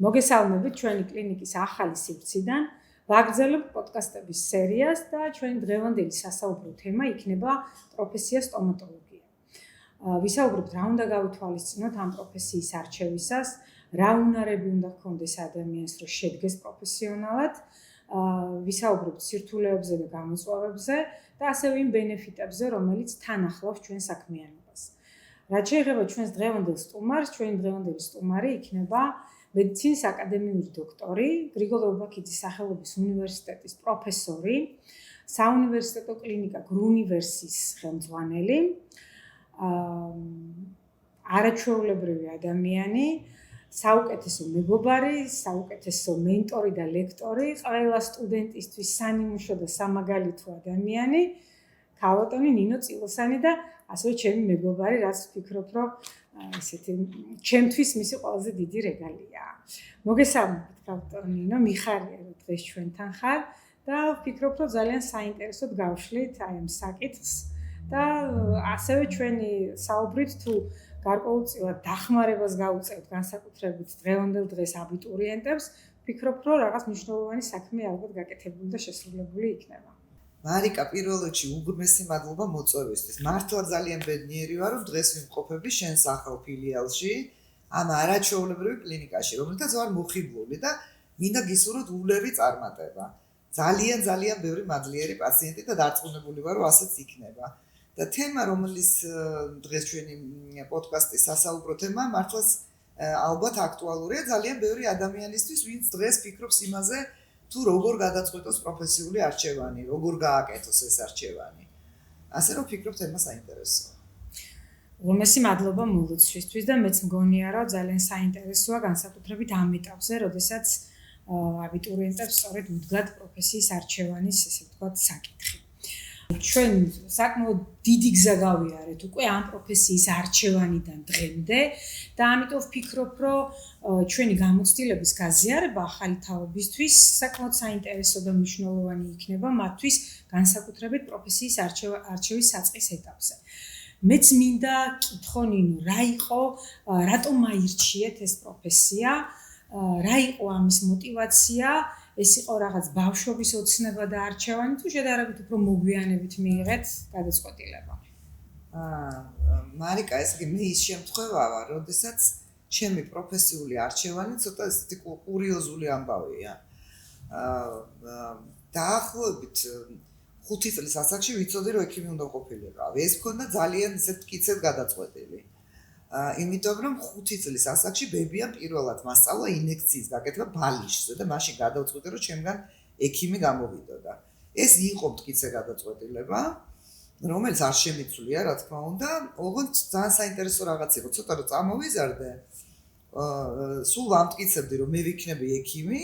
მოგესალმებით ჩვენი კლინიკის ახალი სივრციდან. ვაგრძელებთ პოდკასტების სერიას და ჩვენი დღევანდელი სასაუბრო თემა იქნება პროფესია სტომატოლოგია. ვისაუბრებთ რა უნდა გავითვალისწინოთ ამ პროფესიის არჩევისას, რა უნარები უნდა ჰქონდეს ადამიანს, რომ შედგეს პროფესიონალად, ვისაუბრებთ სირთულეებზე და გამოწვევებზე და ასევე იმ ბენეფიტებზე, რომელიც თან ახლავს ჩვენ საქმიანობას. რაც შეეხება ჩვენს დღევანდელ სტუმარს, ჩვენი დღევანდელი სტუმარი იქნება მედიცინის აკადემიური დოქტორი, გრიგოლ ობაქიძის სახელობის უნივერსიტეტის პროფესორი, საუნივერსიტეტო კლინიკა გრუნივერსის ხელმძღვანელი, არაჩვეულებრივი ადამიანი, საუკეთესო მეგობარი, საუკეთესო მენტორი და ლექტორი, ყველა სტუდენტისთვის სანიმუშო და სამაგალითო ადამიანი, ქალბატონი ნინო წილოსანი და ასევე ჩემი მეგობარი, რაც ვფიქრობ, რომ ესეთი ჩემთვის მისი ყველაზე დიდი რეგალია. მოგესალმებით ქალბატონი ნინო, მიხარია რომ დღეს ჩვენთან ხარ და ვფიქრობ, რომ ძალიან საინტერესოდ გავშლით აი ამ საკითხს და ასევე ჩვენი საუბრით თუ გარკვეულწილად დახმარებას გაუწევთ განსაკუთრებით დღევანდელ დღეს აბიტურიენტებს, ვფიქრობ, რომ რაღაც მნიშვნელოვანი საქმე ალბათ გაკეთებული და შესრულებული იქნება. მარიკა, პირველ რიგში უღრმესი მადლობა მოწვევისთვის. მართლა ძალიან ბედნიერი ვარ, რომ დღეს ვიმყოფები შენს ახალ ფილიალში, ამ არაჩვეულებრივი კლინიკაში, რომელთაც ვარ მოხიბლული და მინდა გისურვოთ ულევი წარმატება. ძალიან ბევრი მადლიერი პაციენტი და დარწმუნებული ვარ, რომ ასეც იქნება. და თემა, რომელიც დღეს ჩვენი პოდკასტის სასაუბრო თემა, მართლაც ალბათ აქტუალურია ძალიან ბევრი ადამიანისთვის, ვინც დღეს ფიქრობს იმაზე, თუ როგორ გადაწყვეტოს პროფესიული არჩევანი, როგორ გააკეთოს ეს არჩევანი. ასე რომ ვფიქრობ თემა საინტერესოა. უღრმესი მადლობა მოლოცვისთვის და მეც მგონია, რომ ძალიან საინტერესოა განსაკუთრებით ამ ეტაპზე, როდესაც აბიტურიენტებს სწორედ უდგათ პროფესიის არჩევანის, ესე ვთქვათ, საკითხი. ჩვენ საკმაოდ დიდი გზა გავიარეთ უკვე ამ პროფესიის არჩევანიდან დღემდე და ამიტომ ვფიქრობ, რომ ჩვენი გამოცდილების გაზიარება ახალი თაობისთვის საკმაოდ საინტერესო და მნიშვნელოვანი იქნება მათთვის განსაკუთრებით პროფესიის არჩევის საწყის ეტაპზე. მეც მინდა კითხო ნინო, რა იყო, რატომ აირჩიეთ ეს პროფესია, რა იყო ამის мотиваცია, ეს იყო რაღაც ბავშვობის ოცნება და არჩევანი თუ შედარებით უფრო მოგვიანებით მიიღეთ გადაწყვეტილება? მარიკა, ესე იგი მე ის შემთხვევაა, როდესაც ჩემი პროფესიული არჩევანი ცოტა ესეთი კურიოზული ამბავია. დაახლოებით 5 წლის ასაკში ვიცოდი, რომ ექიმი უნდა ყოფილიყავ. ეს მქონდა ძალიან ისეთ მტკიცედ გადაწყვეტილი. იმიტომ რომ 5 წლის ასაკში ბებიამ პირველად მასწავლა ინექციის გაკეთება ბალიშზე და მაშინ გადავწყვიტე, რომ ჩემგან ექიმი გამოვიდოდა. ეს იყო მტკიცე გადაწყვეტილება, რომელიც არ შემიცვლია, რა თქმა უნდა, ოღონდ ძალიან საინტერესო რაღაც იყო, ცოტა რომ წამოვიზარდე, სულ ვამტკიცებდი, რომ მე ვიქნები ექიმი,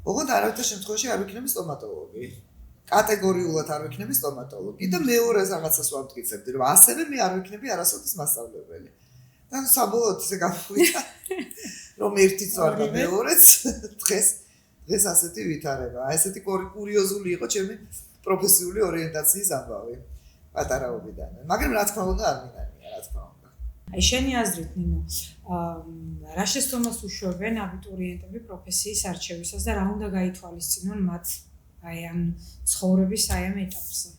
ოღონდ არავითარ შემთხვევაში არ ვიქნები სტომატოლოგი. კატეგორიულად არ ვიქნები სტომატოლოგი და მეორეს რაღაცას ვამტკიცებდი, რომ ასევე მე არ ვიქნები არასოდეს მასწავლებელი. და საბოლოოდ ისე გამოვიდა, რომ ერთიც ვარ და მეორეც დღეს ასეთი ვითარება. ესეთი კურიოზული იყო ჩემი პროფესიული ორიენტაციის ამბავი პატარაობიდან. მაგრამ რა თქმა უნდა არ მინანია, რა თქმა უნდა. აი შენი აზრით ნინო, რა შესწავლას უშვებენ აბიტურიენტები პროფესიის არჩევისას და რა უნდა გაითვალისწინონ მათ აი ამ ცხოვრების აი ამ ეტაპზე?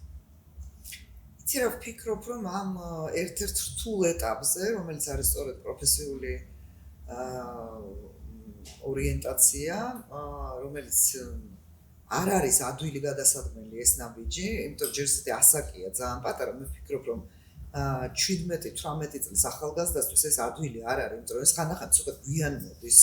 იცი რა ვფიქრობ, რომ ამ ერთ-ერთ რთულ ეტაპზე, რომელიც არის სწორედ პროფესიული ორიენტაცია, რომელიც არ არის ადვილი გადასადგმელი ეს ნაბიჯი, იმიტომ რომ ჯერ ისეთი ასაკია ძალიან პატარა, მე ვფიქრობ, რომ 17-18 წლის ახალგაზრდასთვის ეს ადვილი არ არის, იმიტომ რომ ეს ხანდახან ცოტა გვიან მოდის.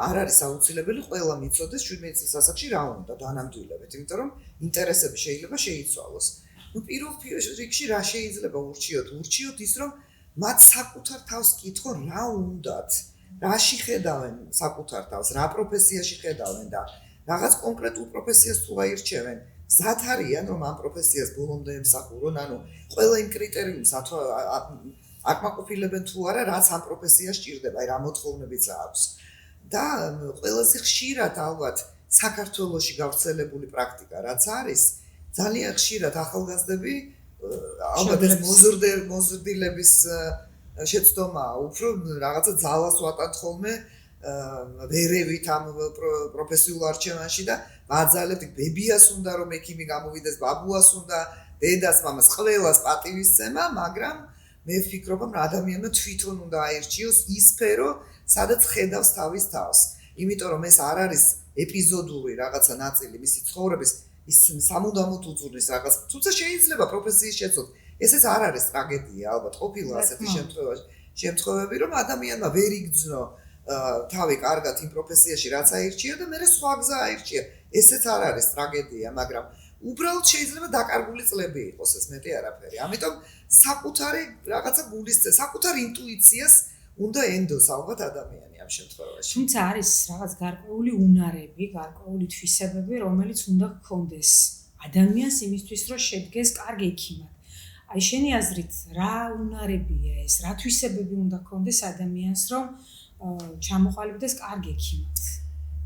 არ არის აუცილებელი ყველა მიცოდეს 17 წლის ასაკში რა უნდა დანამდვილებით, იმიტომ რომ ინტერესები შეიძლება შეიცვალოს. პირველ რიგში რა შეიძლება ურჩიოთ? ურჩიოთ ის, რომ მათ საკუთარ თავს კითხონ რა უნდათ, რაში ხედავენ საკუთარ თავს, რა პროფესიაში ხედავენ და რაღაც კონკრეტულ პროფესიას თუ აირჩევენ, მზად არიან, რომ ამ პროფესიას ბოლომდე ემსახურონ, ანუ ყველა იმ კრიტერიუმს აკმაყოფილებენ თუ არა, რაც ამ პროფესიას სჭირდება, აი რა მოთხოვნებიც აქვს. და ყველაზე ხშირად ალბათ საქართველოში გავრცელებული პრაქტიკა რაც არის, ძალიან ხშირად ახალგაზრდები ალბათ ეს მოზრდილების შეცდომა უფრო რაღაცა ძალას ვატანთ ხოლმე ვერევით ამ პროფესიულ არჩევანში და ვაძალებთ ბებიას უნდა რომ ექიმი გამოვიდეს, ბაბუას უნდა, დედას, მამას, ყველას პატივისცემა, მაგრამ მე ვფიქრობ, რომ ადამიანმა თვითონ უნდა აირჩიოს ის სფერო, სადაც ხედავს თავის თავს. იმიტომ რომ ეს არ არის ეპიზოდური რაღაცა ნაწილი მისი ცხოვრების, ის სამუდამოდ უძღვნის რაღაც. თუმცა შეიძლება პროფესიის შეცვლა. ესეც არ არის ტრაგედია, ალბათ ყოფილა ასეთი შემთხვევები, რომ ადამიანმა ვერ იგრძნო თავი კარგად იმ პროფესიაში, რაც აირჩია და მერე სხვა გზა აირჩია. ესეც არ არის ტრაგედია, მაგრამ უბრალოდ შეიძლება დაკარგული წლები იყოს ეს მეტი არაფერი. ამიტომ საკუთარი რაღაცა გულის საკუთარ ინტუიციას უნდა ენდოს ალბათ ადამიანი ამ შემთხვევაში. თუმცა არის რაღაც გარკვეული უნარები, გარკვეული თვისებები, რომელიც უნდა გქონდეს ადამიანს იმისთვის, რომ შედგეს კარგი ექიმად. აი შენი აზრით, რა უნარებია ეს, რა თვისებები უნდა გქონდეს ადამიანს, რომ ჩამოყალიბდეს კარგი ექიმად?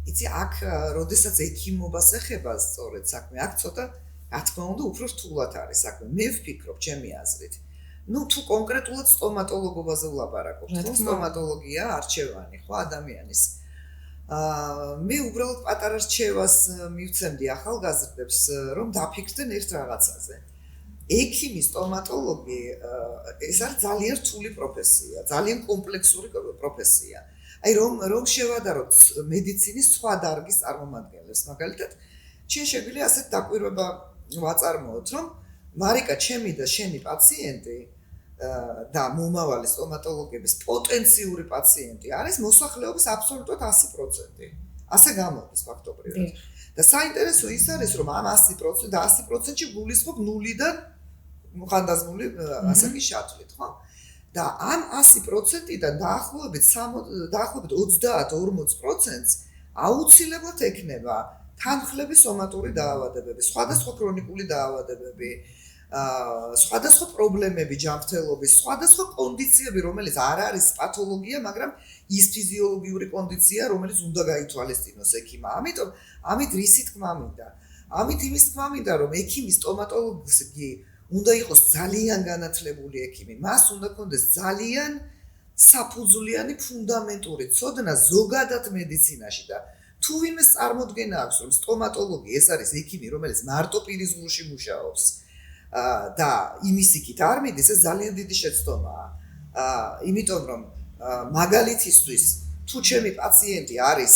იცი, აქ, როდესაც ექიმობას ეხება სწორედ საქმე, აქ ცოტა, რა თქმა უნდა, უფრო რთულად არის საქმე. მე ვფიქრობ, ჩემი აზრით. თუ კონკრეტულად სტომატოლოგობაზე ვლაპარაკობ, სტომატოლოგია არჩევანი, ხო, ადამიანის. მე უბრალოდ პატარა რჩევას მივცემდი ახალგაზრდებს, რომ დაფიქრდნენ ერთ რაღაცაზე. ექიმი, სტომატოლოგი, ეს არის ძალიან რთული პროფესია, ძალიან კომპლექსური პროფესია. აი რომ შევადაროთ მედიცინის სხვა დარგის წარმომადგენლებს, მაგალითად, ჩვენ შეგვიძლია ასეთ დაკვირვება ვაწარმოოთ, რომ მარიკა, ჩემი და შენი პაციენტი და მომავალი სტომატოლოგების პოტენციური პაციენტი არის მოსახლეობის აბსოლუტურად 100%. ასე გამოდის ფაქტობრივად. და საინტერესო ის არის, რომ ამ 100% და 100%-ში გულისხმობ ნულიდან ხანდაზმული ასაკი შათვლით, ხო? და ამ 100%-დან დაახლოებით 30-40%-ს აუცილებლად ექნება თანხლების სომატური დაავადებები, სხვადასხვა ქრონიკული დაავადებები, სხვადასხვა პრობლემები ჯანმრთელობის, სხვადასხვა კონდიციები, რომელიც არ არის პათოლოგია, მაგრამ ის ფიზიოლოგიური კონდიცია, რომელიც უნდა გაითვალისწინოს ექიმმა. ამიტომ ამით რისი თქმა მინდა? ამით იმის თქმა მინდა, რომ ექიმი სტომატოლოგი უნდა იყოს ძალიან განათლებული ექიმი. მას უნდა ქონდეს ძალიან საფუძვლიანი ფუნდამენტური ცოდნა ზოგადად მედიცინაში და თუ ვინმეს წარმოდგენა აქვს, რომ სტომატოლოგი ეს არის ექიმი, რომელიც მარტო პირის ღრუში მუშაობს და იმის იქით არ მიდის, ეს ძალიან დიდი შეცდომაა. იმიტომ რომ მაგალითისთვის თუ ჩემი პაციენტი არის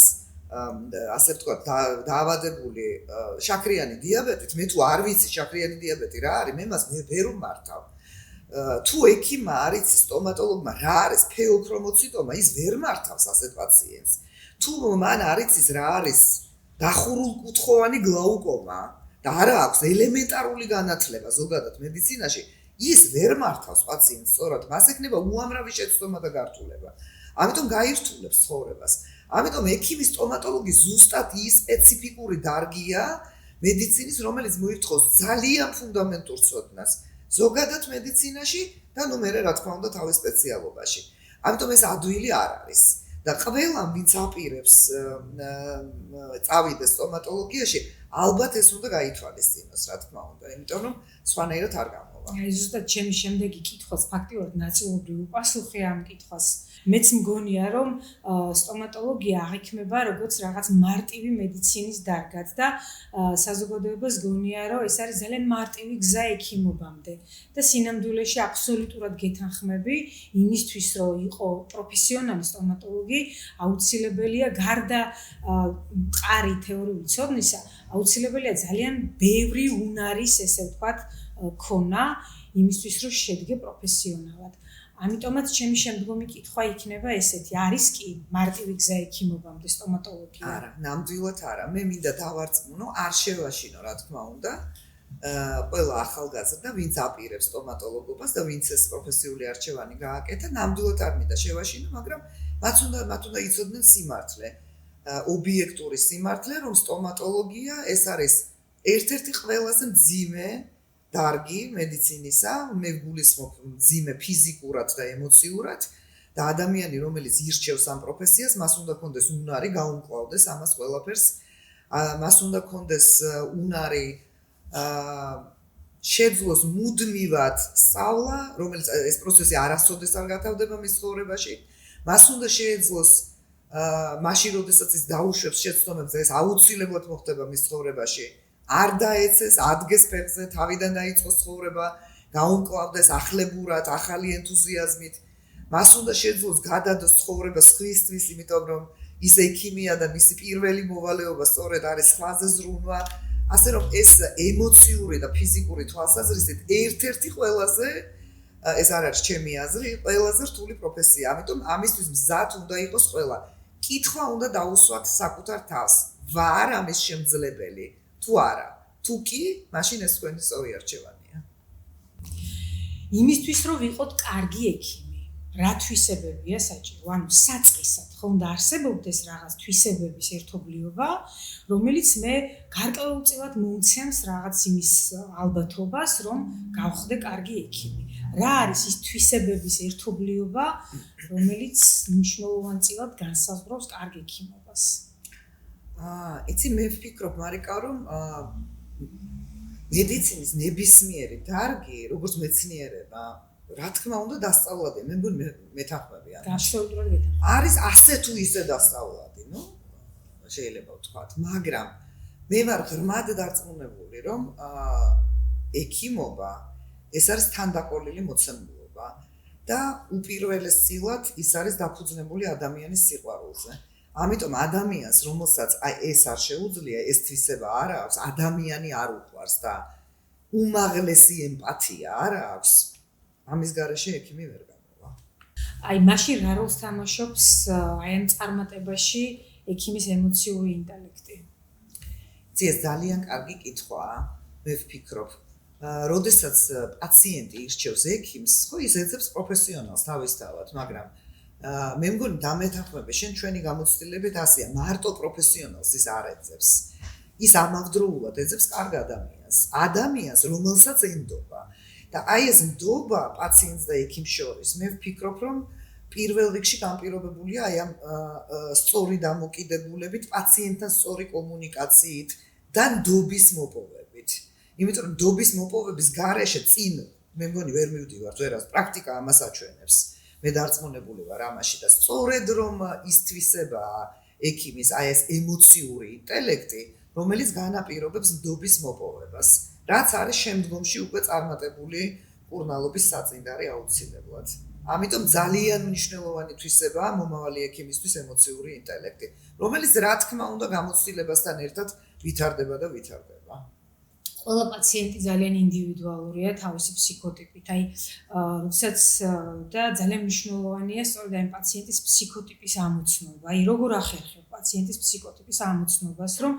ასე ვთქვათ, დაავადებული შაქრიანი დიაბეტით, მე თუ არ ვიცი შაქრიანი დიაბეტი რა არის, მე მას ვერ ვმართავ. თუ ექიმმა არ იცის სტომატოლოგმა რა არის ფეოქრომოციტომა, ის ვერ მართავს ასეთ პაციენტს. თუ მან არ იცის რა არის დახურულკუთხოვანი გლაუკომა და არა აქვს ელემენტარული განათლება ზოგადად მედიცინაში, ის ვერ მართავს პაციენტს სწორად, მას ექნება უამრავი შეცდომა და გართულება. ამიტომ გაირთულებს ცხოვრებას. ამიტომ ექიმი სტომატოლოგი ზუსტად ის სპეციფიკური დარგია მედიცინის, რომელიც მოითხოვს ძალიან ფუნდამენტურ ცოდნას ზოგადად მედიცინაში და მერე რა თქმა უნდა თავის სპეციალობაში. ამიტომ ეს ადვილი არ არის და ყველამ ვინც აპირებს წავიდეს სტომატოლოგიაში, ალბათ ეს უნდა გაითვალისწინოს, რა თქმა უნდა, იმიტომ რომ სხვანაირად არ გამოვა. აი ზუსტად ჩემი შემდეგი კითხვას ფაქტიურად ნაწილობრივ უპასუხე ამ კითხვას. მეც მგონია, რომ სტომატოლოგია აღიქმება როგორც რაღაც მარტივი მედიცინის დარგად და საზოგადოებას გონია, რომ ეს არის ძალიან მარტივი გზა ექიმობამდე და სინამდვილეში აბსოლუტურად გეთანხმები იმისთვის, რომ იყო პროფესიონალი სტომატოლოგი, აუცილებელია გარდა მყარი თეორიული ცოდნისა, აუცილებელია ძალიან ბევრი უნარის, ესე ვთქვათ, ქონა იმისთვის, რომ შედგე პროფესიონალად. ამიტომაც ჩემი შემდგომი კითხვა იქნება ესეთი, არის კი მარტივი გზა ექიმობამდე სტომატოლოგია? არა, ნამდვილად არა. მე მინდა დავარწმუნო, არ შევაშინო, რა თქმა უნდა, ყველა ახალგაზრდა, ვინც აპირებს სტომატოლოგობას და ვინც ეს პროფესიული არჩევანი გააკეთა, ნამდვილად არ მინდა შევაშინო, მაგრამ მათ უნდა იცოდნენ სიმართლე, ობიექტური სიმართლე, რომ სტომატოლოგია ეს არის ერთ-ერთი ყველაზე მძიმე დარგი მედიცინისა, მე გულისხმობ მძიმე ფიზიკურად და ემოციურად და ადამიანი, რომელიც ირჩევს ამ პროფესიას, მას უნდა ქონდეს უნარი გაუმკლავდეს ამას ყველაფერს, მას უნდა ქონდეს უნარი შეძლოს მუდმივად სწავლა, რომელიც ეს პროცესი არასოდეს არ გათავდება მის ცხოვრებაში, მას უნდა შეეძლოს მაშინ როდესაც ის დაუშვებს შეცდომებს ეს აუცილებლად მოხდება მის ცხოვრებაში არ დაეცეს ადგეს ფეხზე თავიდან დაიწყოს ცხოვრება გაუმკლავდეს ახლებურად ახალი ენთუზიაზმით მას უნდა შეძლოს გადადოს ცხოვრება სხვისთვის იმიტომ რომ ის ექიმია და მისი პირველი მოვალეობა სწორედ არის სხვაზე ზრუნვა ასე რომ ეს ემოციური და ფიზიკური თვალსაზრისით ერთ-ერთი ყველაზე ეს არ არის ჩემი აზრი ყველაზე რთული პროფესია ამიტომ ამისთვის მზად უნდა იყოს ყველა კითხვა უნდა დაუსვათ საკუთარ თავს ვარ ამის შემძლებელი თუ არა თუ კი მაშინ ეს თქვენი სწორი არჩევანია იმისთვის რომ ვიყოთ კარგი ექიმი რა თვისებებია საჭირო ანუ საწყისად ხო უნდა არსებობდეს რაღაც თვისებების ერთობლიობა რომელიც მე გარკვეულწილად მომცემს რაღაც იმის ალბათობას რომ გავხდე კარგი ექიმი რა არის ის თვისებების ერთობლიობა რომელიც მნიშვნელოვანწილად განსაზღვრავს კარგ ექიმობას იცი მე ვფიქრობ მარიკა რომ მედიცინის ნებისმიერი დარგი როგორც მეცნიერება რა თქმა უნდა დასწავლადია მე მგონი მეთანხმები absolutely არის ასე თუ ისე დასწავლადი ნუ შეიძლება ვთქვათ მაგრამ მე ვარ ღრმად დარწმუნებული რომ ექიმობა ეს არის თანდაკოლილი მოცემულობა და უპირველესწილად ის არის დაფუძნებული ადამიანის სიყვარულზე ამიტომ ადამიანს რომელსაც აი ეს არ შეუძლია ეს თვისება არ აქვს ადამიანი არ უყვარს და უმაღლესი ემპათია არ აქვს ამის გარეშე ექიმი ვერ გამოვა. აი მაშინ რა როლს თამაშობს აი ამ წარმატებაში ექიმის ემოციური ინტელექტი? ეს ძალიან კარგი კითხვაა. მე ვფიქრობ, როდესაც პაციენტი ირჩევს ექიმს, ხო ის ეძებს პროფესიონალს თავისთავად, მაგრამ მე მგონი დამეთანხმები შენ ჩვენი გამოცდილებით ასეა, მარტო პროფესიონალს ის არ ეძებს. ის ამავდროულად ეძებს კარგ ადამიანს, რომელსაც ენდობა. და აი ეს ნდობა პაციენტს და ექიმს შორის მე ვფიქრობ რომ პირველ რიგში განპირობებულია აი ამ სწორი დამოკიდებულებით პაციენტთან სწორი კომუნიკაციით და ნდობის მოპოვებით იმიტომ რომ ნდობის მოპოვების გარეშე წინ მე მგონი ვერ მივდივართ ვერას პრაქტიკა ამას აჩვენებს მე დარწმუნებული ვარ ამაში და სწორედ რომ ის თვისებაა ექიმის აი ეს ემოციური ინტელექტი რომელიც განაპირობებს ნდობის მოპოვებას რაც არის შემდგომში უკვე წარმატებული კურნალობის საწინდარი აუცილებლად. ამიტომ ძალიან მნიშვნელოვანი თვისებაა მომავალი ექიმისთვის ემოციური ინტელექტი, რომელიც რა თქმა უნდა გამოცდილებასთან ერთად ვითარდება და ვითარდება. ყველა პაციენტი ძალიან ინდივიდუალურია თავისი ფსიქოტიპით. აი, როდესაც და ძალიან მნიშვნელოვანია სწორედ ამ პაციენტის ფსიქოტიპის ამოცნობა. აი, როგორ ახერხებ პაციენტის ფსიქოტიპის ამოცნობას, რომ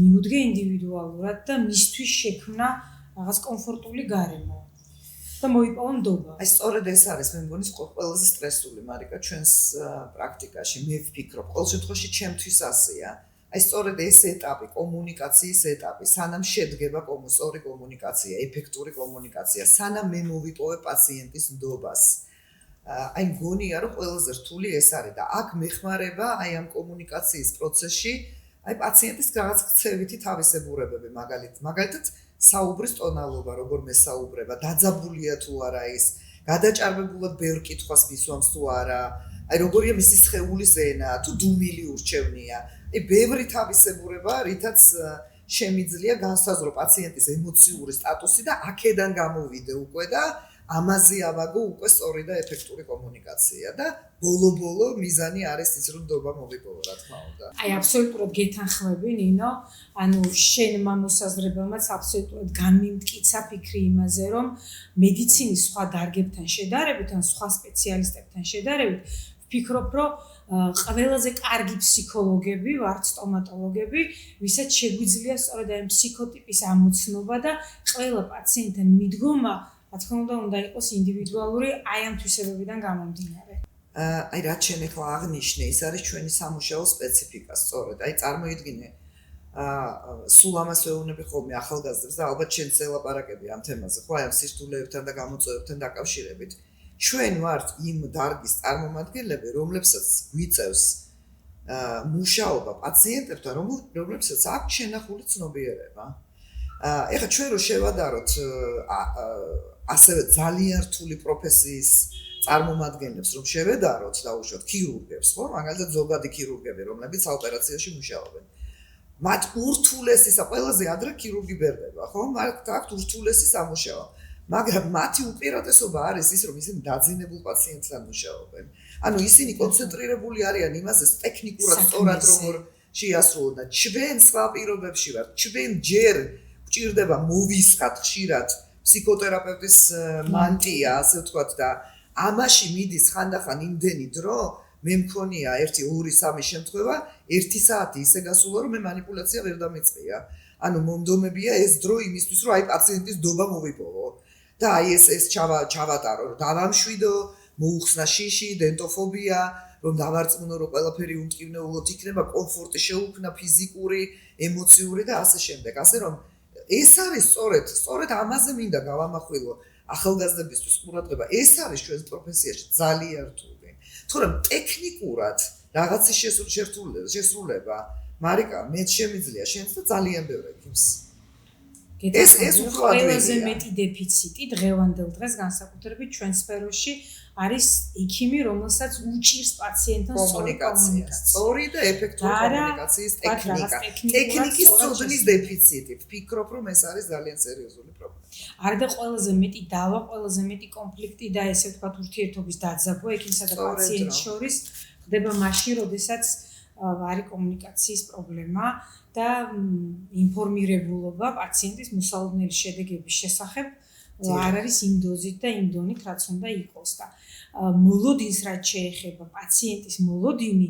მიუდგე ინდივიდუალურად და მისთვის შექმნა რაღაც კომფორტული გარემო და მოიპოვო ნდობა. აი, სწორედ ეს არის მე მგონი ყველაზე სტრესული მარიკა ჩვენს პრაქტიკაში. მე ვფიქრობ, ყოველ შემთხვევაში ჩემთვის ასეა. აი სწორედ ეს ეტაპი, კომუნიკაციის ეტაპი, სანამ შედგება სწორი კომუნიკაცია, ეფექტური კომუნიკაცია, სანამ მე მოვიპოვე პაციენტის ნდობას. აი მგონია რომ ყველაზე რთული ეს არის და აქ მეხმარება აი ამ კომუნიკაციის პროცესში, აი პაციენტის რაღაც ქცევითი თავისებურებები, მაგალითად საუბრის ტონალობა, როგორ მესაუბრება, დაძაბულია თუ არა ის, გადაჭარბებულად ბევრ კითხვას მისვამს თუ არა, აი როგორია მისი სხეულის ენა, თუ დუმილი ურჩევნია. აი ბევრი თავისებურება, რითაც შემიძლია განსაზღვრო პაციენტის ემოციური სტატუსი და აქედან გამოვიდე უკვე და ამაზე ავაგო უკვე სწორი და ეფექტური კომუნიკაცია და ბოლო მიზანი არის ის რომ ნდობა მოვიპოვო რა თქმა უნდა. აი აბსოლუტურად გეთანხმები ნინო, ანუ შენმა მოსაზრებამაც აბსოლუტურად გამიმტკიცა ფიქრი იმაზე რომ მედიცინის სხვა დარგებთან შედარებით ან სხვა სპეციალისტებთან შედარებით ვფიქრობ რომ ყველაზე კარგი ფსიქოლოგები ვართ სტომატოლოგები, ვისაც შეგვიძლია სწორედ ამ ფსიქოტიპის ამოცნობა და ყველა პაციენტთან მიდგომა, რა თქმა უნდა იყოს ინდივიდუალური აი ამ თვისებებიდან გამომდინარე. აი რაც შენ ახლა აღნიშნე, ის არის ჩვენი სამუშაო სპეციფიკა სწორედ. აი წარმოიდგინე სულ ამას ვეუბნები ხოლმე ახალგაზრდებს და ალბათ შენც ელაპარაკები ამ თემაზე, ხო, აი ამ სირთულეებთან და გამოწვევებთან დაკავშირებით. ჩვენ ვართ იმ დარგის წარმომადგენლები, რომლებსაც გვიწევს მუშაობა პაციენტებთან, რომლებსაც აქვს შენახული ცნობიერება. ეხლა ჩვენ რო შევადაროთ ასევე ძალიან რთული პროფესიის წარმომადგენლებს რომ შევედაროთ დაუშვათ ქირურგებს, ხო? მაგალითად ზოგადი ქირურგები, რომლებიც ოპერაციაში მუშაობენ. მათ ურთულესი ყველაზე ადრე ქირურგი ბერდება, ხო? მათ აქვთ ურთულესი სამუშაო. მაგრამ მათი უპირატესობა არის ის, რომ ისინი დაძინებულ პაციენტთან მუშაობენ. ანუ ისინი კონცენტრირებული არიან იმაზე, ტექნიკურად სწორად როგორ შეასრულონ და ჩვენ სხვა პირობებში ვართ. ჩვენ ჯერ გვჭირდება მოვისხათ ხშირად ფსიქოთერაპევტის მანტია, ასე ვთქვათ და ამაში მიდის ხანდახან იმდენი დრო, მე მქონია 1-2-3 შემთხვევა, 1 საათი ისე გასულა, რომ მე манипуляცია ვერ დამეწყია. ანუ მომდომებია ეს დრო იმისთვის, რომ აი პაციენტის დობა მოვიპოვო და აი ეს ჩავატარო, რომ დავამშვიდო, მოუხსნა შიში, დენტოფობია, რომ დავარწმუნო, რომ ყველაფერი უმტკივნეულოდ იქნება, კომფორტი შეუქმნა, ფიზიკური, ემოციური და ასე შემდეგ. ასე რომ ეს არის სწორედ ამაზე მინდა გავამახვილო ახალგაზრდებისთვის ყურადღება. ეს არის ჩვენს პროფესიაში ძალიან რთული. თორემ ტექნიკურად რაღაცის შესრულება, მარიკა, მე შემიძლია შენს და ძალიან ბევრ ექიმს. ეს უფრო ყველაზე მეტი დეფიციტი დღევანდელ დღეს განსაკუთრებით ჩვენ სფეროში არის ექიმი, რომელსაც უჭირს პაციენტთან კომუნიკაცია. სწორი და ეფექტური კომუნიკაციის ტექნიკა. ტექნიკის ცოდნის დეფიციტი. ვფიქრობ, რომ ეს არის ძალიან სერიოზული პრობლემა. არდა ყველაზე მეტი დავა, ყველაზე მეტი კონფლიქტი და ესე ვთქვათ ურთიერთობის დაძაბვა ექიმსა და პაციენტს შორის ხდება მაშინ, როდესაც არის კომუნიკაციის პრობლემა და ინფორმირებულობა პაციენტის მოსალოდნელი შედეგების შესახებ არ არის იმ დოზით და იმ დონით, რაც უნდა იყოს და მოლოდინს რაც შეეხება პაციენტის მოლოდინი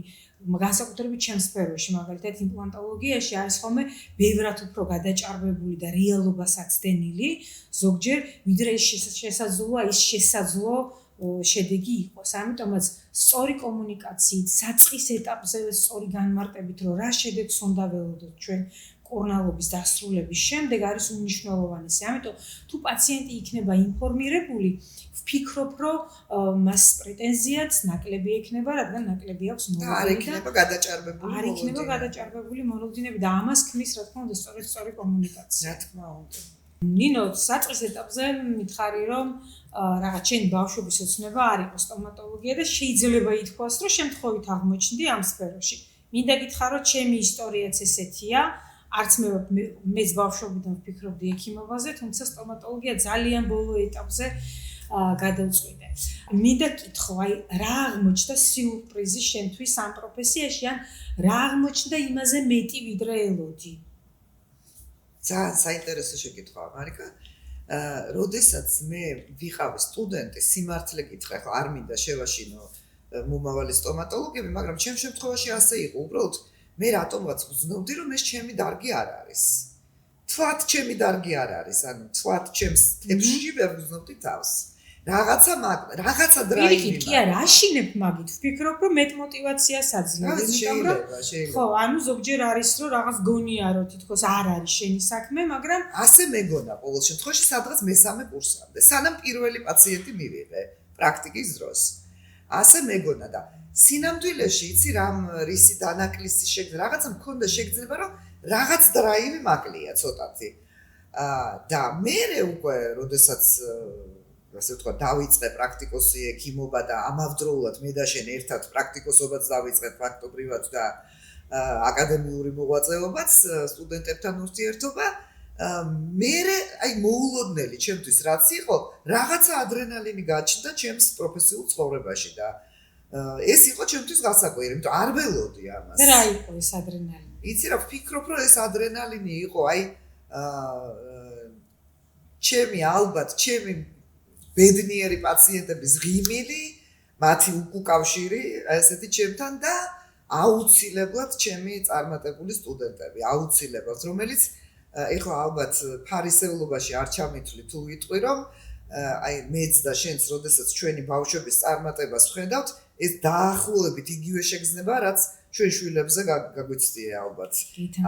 განსაკუთრებით ჩემს სფეროში, მაგალითად იმპლანტოლოგიაში არის ხოლმე ბევრად უფრო გადაჭარბებული და რეალობასაც დენილი, ზოგჯერ ვიდრე შესაძლოა ის შესაძლო შედეგი იყოს. ამიტომაც სწორი კომუნიკაციით, საწყის ეტაპზე სწორი განმარტებით, რომ რა შედეგს უნდა ველოდოთ ჩვენ კორნალობის დასრულების შემდეგ არის უმნიშვნელოვანესი. ამიტომ თუ პაციენტი იქნება ინფორმირებული, ვფიქრობ, რომ მას პრეტენზიაც ნაკლები ექნება, რადგან ნაკლები აქვს მოლოდინი და არ იქნება გადაჭარბებული არ იქნება გადაჭარბებული მოლოდინები და ამას ქმნის რა თქმა უნდა სწორი კომუნიკაცია. რა თქმა უნდა. ნინო, საწყის ეტაპზე მითხარი, რომ რაღაც შენი ბავშვობის ოცნება არ იყოს სტომატოლოგია და შეიძლება ითქვას, რომ შემთხვევით აღმოჩნდი ამ სფეროში. მინდა გითხრა, რომ ჩემი ისტორიაც ესეთია. არც მეც ბავშვობიდან ვფიქრობდი ექიმობაზე, თუმცა სტომატოლოგია ძალიან ბოლო ეტაპზე გადავწყვიტე. მინდა გითხრა, აი რა აღმოჩნდა სიურპრიზი შენთვის ამ პროფესიაში, ან რა აღმოჩნდა იმაზე მეტი ვიდრე ელოდი? ძალიან საინტერესო შეკითხვაა, მარიკა. როდესაც მე ვიყავი სტუდენტი, სიმართლე გითხრა, ხო არ მინდა შევაშინო მომავალი სტომატოლოგები, მაგრამ ჩემ შემთხვევაში ასე იყო, უბრალოდ მე რატომღაც ვზნობდი, რომ ეს ჩემი დარგი არ არის. თვათ ჩემი დარგი არ არის, ანუ თვათ ჩემს თებში ვერ ვზნობდი თავს. რაღაცა დრაივი. კი არა, აშინებ მაგით. ვფიქრობ, რომ მეტ მოტივაციას აძლევს, იმიტომ რომ ხო, ანუ ზოგჯერ არის, რომ რაღაც გონია, რომ თითქოს არ არის შენი საქმე, მაგრამ ასე მეგონა ყოველ შემთხვევაში, სადღაც მესამე კურსამდე, სანამ პირველი პაციენტი მივიღე პრაქტიკის დროს. ასე მეგონა და სინამდვილეში იცი რამ რისი დანაკლისი შეგძლება, რაღაცა მქონდა შეგძლება, რომ რაღაც დრაივი მაკლია ცოტათი. და მე უკვე, როდესაც ასე ვთქვა, დავიწყე პრაქტიკოსი ექიმობა და ამავდროულად მე და შენ ერთად პრაქტიკოსობაც დავიწყეთ ფაქტობრივად და აკადემიური მოღვაწეობაც, სტუდენტებთან ურთიერთობა. მე აი მოულოდნელი ჩემთვის რაც იყო, რაღაცა ადრენალინი გაჩნდა ჩემს პროფესიულ ცხოვრებაში და ეს იყო ჩემთვის გასაკვირი, იმიტომ არ ველოდი ამას. და რა იყო ეს ადრენალინი? იცი რა, ვფიქრობ, რომ ეს ადრენალინი იყო, აი ჩემი ალბათ, ჩემი ბედნიერი პაციენტების ღიმილი, მათი უკავშირი, ესეთი ჩემთან და აუცილებლად ჩემი წარმატებული სტუდენტები, აუცილებლად, რომელიც ეხლა ალბათ ფარისევლობაში არ ჩამითვლი თუ ვიტყვი, რომ აი მეც და შენც, როდესაც ჩვენი ბავშვების წარმატებას ვხედავთ, ეს დაახლოებით იგივე შეგრძნება, რაც ჩვენ შვილებზე გაგვიცდია ალბათ.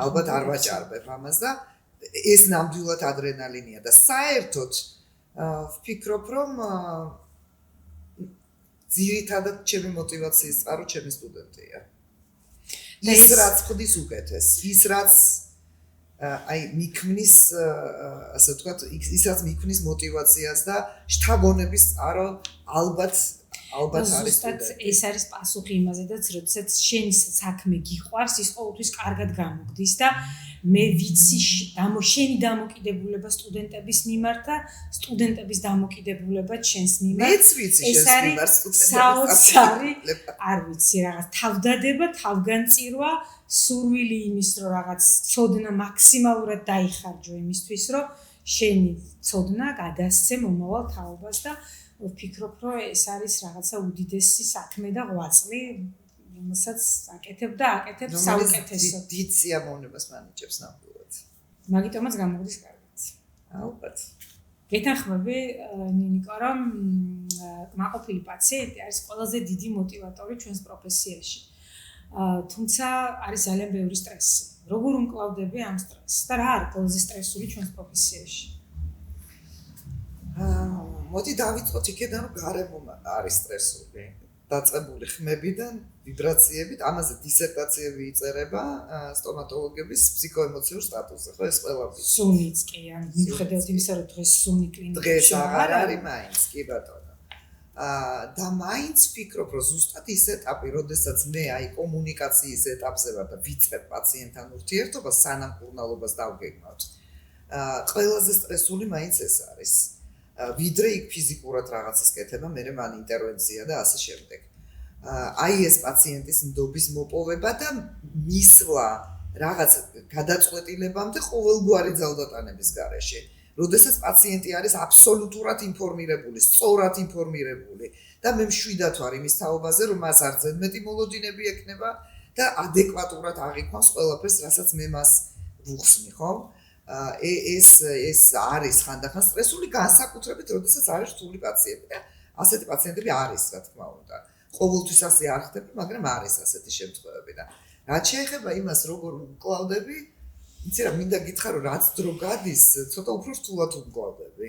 ალბათ არ ვაჭარბებ ამას და ეს ნამდვილად ადრენალინია და საერთოდ ვფიქრობ, რომ ძირითადად ჩემი მოტივაციის წყარო ჩემი სტუდენტია. ის რაც ხდის უკეთეს, ის რაც აი მიქმნის, ასე ვთქვათ, ის რაც მიქმნის მოტივაციას და შთაგონების წყარო ალბათ ალბათ არის ზუსტად ეს არის პასუხი იმაზედაც, როდესაც შენი საქმე გიყვარს, ის ყოველთვის კარგად გამოგდის და მე ვიცი შენი დამოკიდებულება სტუდენტების მიმართ და სტუდენტების დამოკიდებულება ჩვენს მიმართ. მეც ვიცი შენს მიმართ საოცარი, არ ვიცი, რაღაც თავდადება, თავგანწირვა, სურვილი იმის, რომ რაღაც ცოდნა მაქსიმალურად დაიხარჯო იმისთვის, რომ შენი ცოდნა გადასცე მომავალ თაობას და ვფიქრობ, რომ ეს არის რაღაცა უდიდესი საქმე და ღვაწლი, რომელსაც აკეთებ და აკეთებ საუკეთესოდ. დიდ სიამოვნებას მანიჭებს ნამდვილად. მაგიტომაც გამოგდის კარგად. ალბათ. გეთანხმები ნინიკო, რომ კმაყოფილი პაციენტი არის ყველაზე დიდი მოტივატორი ჩვენს პროფესიაში. თუმცა არის ძალიან ბევრი სტრესი. როგორ უმკლავდები ამ სტრესს და რა არის ყველაზე სტრესული ჩვენს პროფესიაში? მოდი დავიწყოთ იქიდან, რომ გარემო არის სტრესული. დაწყებული ხმებიდან, ვიბრაციებით, ამაზე დისერტაციები იწერება სტომატოლოგების ფსიქოემოციურ სტატუსზე, ხო ეს ყველაფერი. სუნიც კი, ან მიუხედავად იმისა, რომ დღეს სუნი კლინიკაში დღეს აღარ არის მაინც, კი ბატონო. და მაინც ვფიქრობ, რომ ზუსტად ის ეტაპი, როდესაც მე აი კომუნიკაციის ეტაპზე ვარ და ვიწყებ პაციენტთან ურთიერთობას, სანამ კურნალობას დავგეგმავთ. ყველაზე სტრესული მაინც ეს არის. ვიდრე იქ ფიზიკურად რაღაცას კეთება, მე მან ინტერვენცია და ასე შემდეგ. აი ეს პაციენტის ნდობის მოპოვება და მისვლა რაღაც გადაწყვეტილებამდე ყოველგვარი ძალდატანების გარეშე. როდესაც პაციენტი არის აბსოლუტურად ინფორმირებული, სწორად ინფორმირებული და მე მშვიდად ვარ იმის თაობაზე, რომ მას არ ზედმეტი მოლოდინები ექნება და ადეკვატურად აღიქვამს ყველაფერს, რასაც მე მას ვუხსნი, ხო? ეს არის ხანდახან სტრესული, განსაკუთრებით, როდესაც არის რთული პაციენტი და ასეთი პაციენტები არის, რა თქმა უნდა. ყოველთვის ასე არ ხდება, მაგრამ არის ასეთი შემთხვევები და რაც შეეხება იმას, როგორ მკლავდები, იცი რა, მინდა გითხრა, რომ რაც დრო გადის, ცოტა უფრო რთულად უმკლავდები.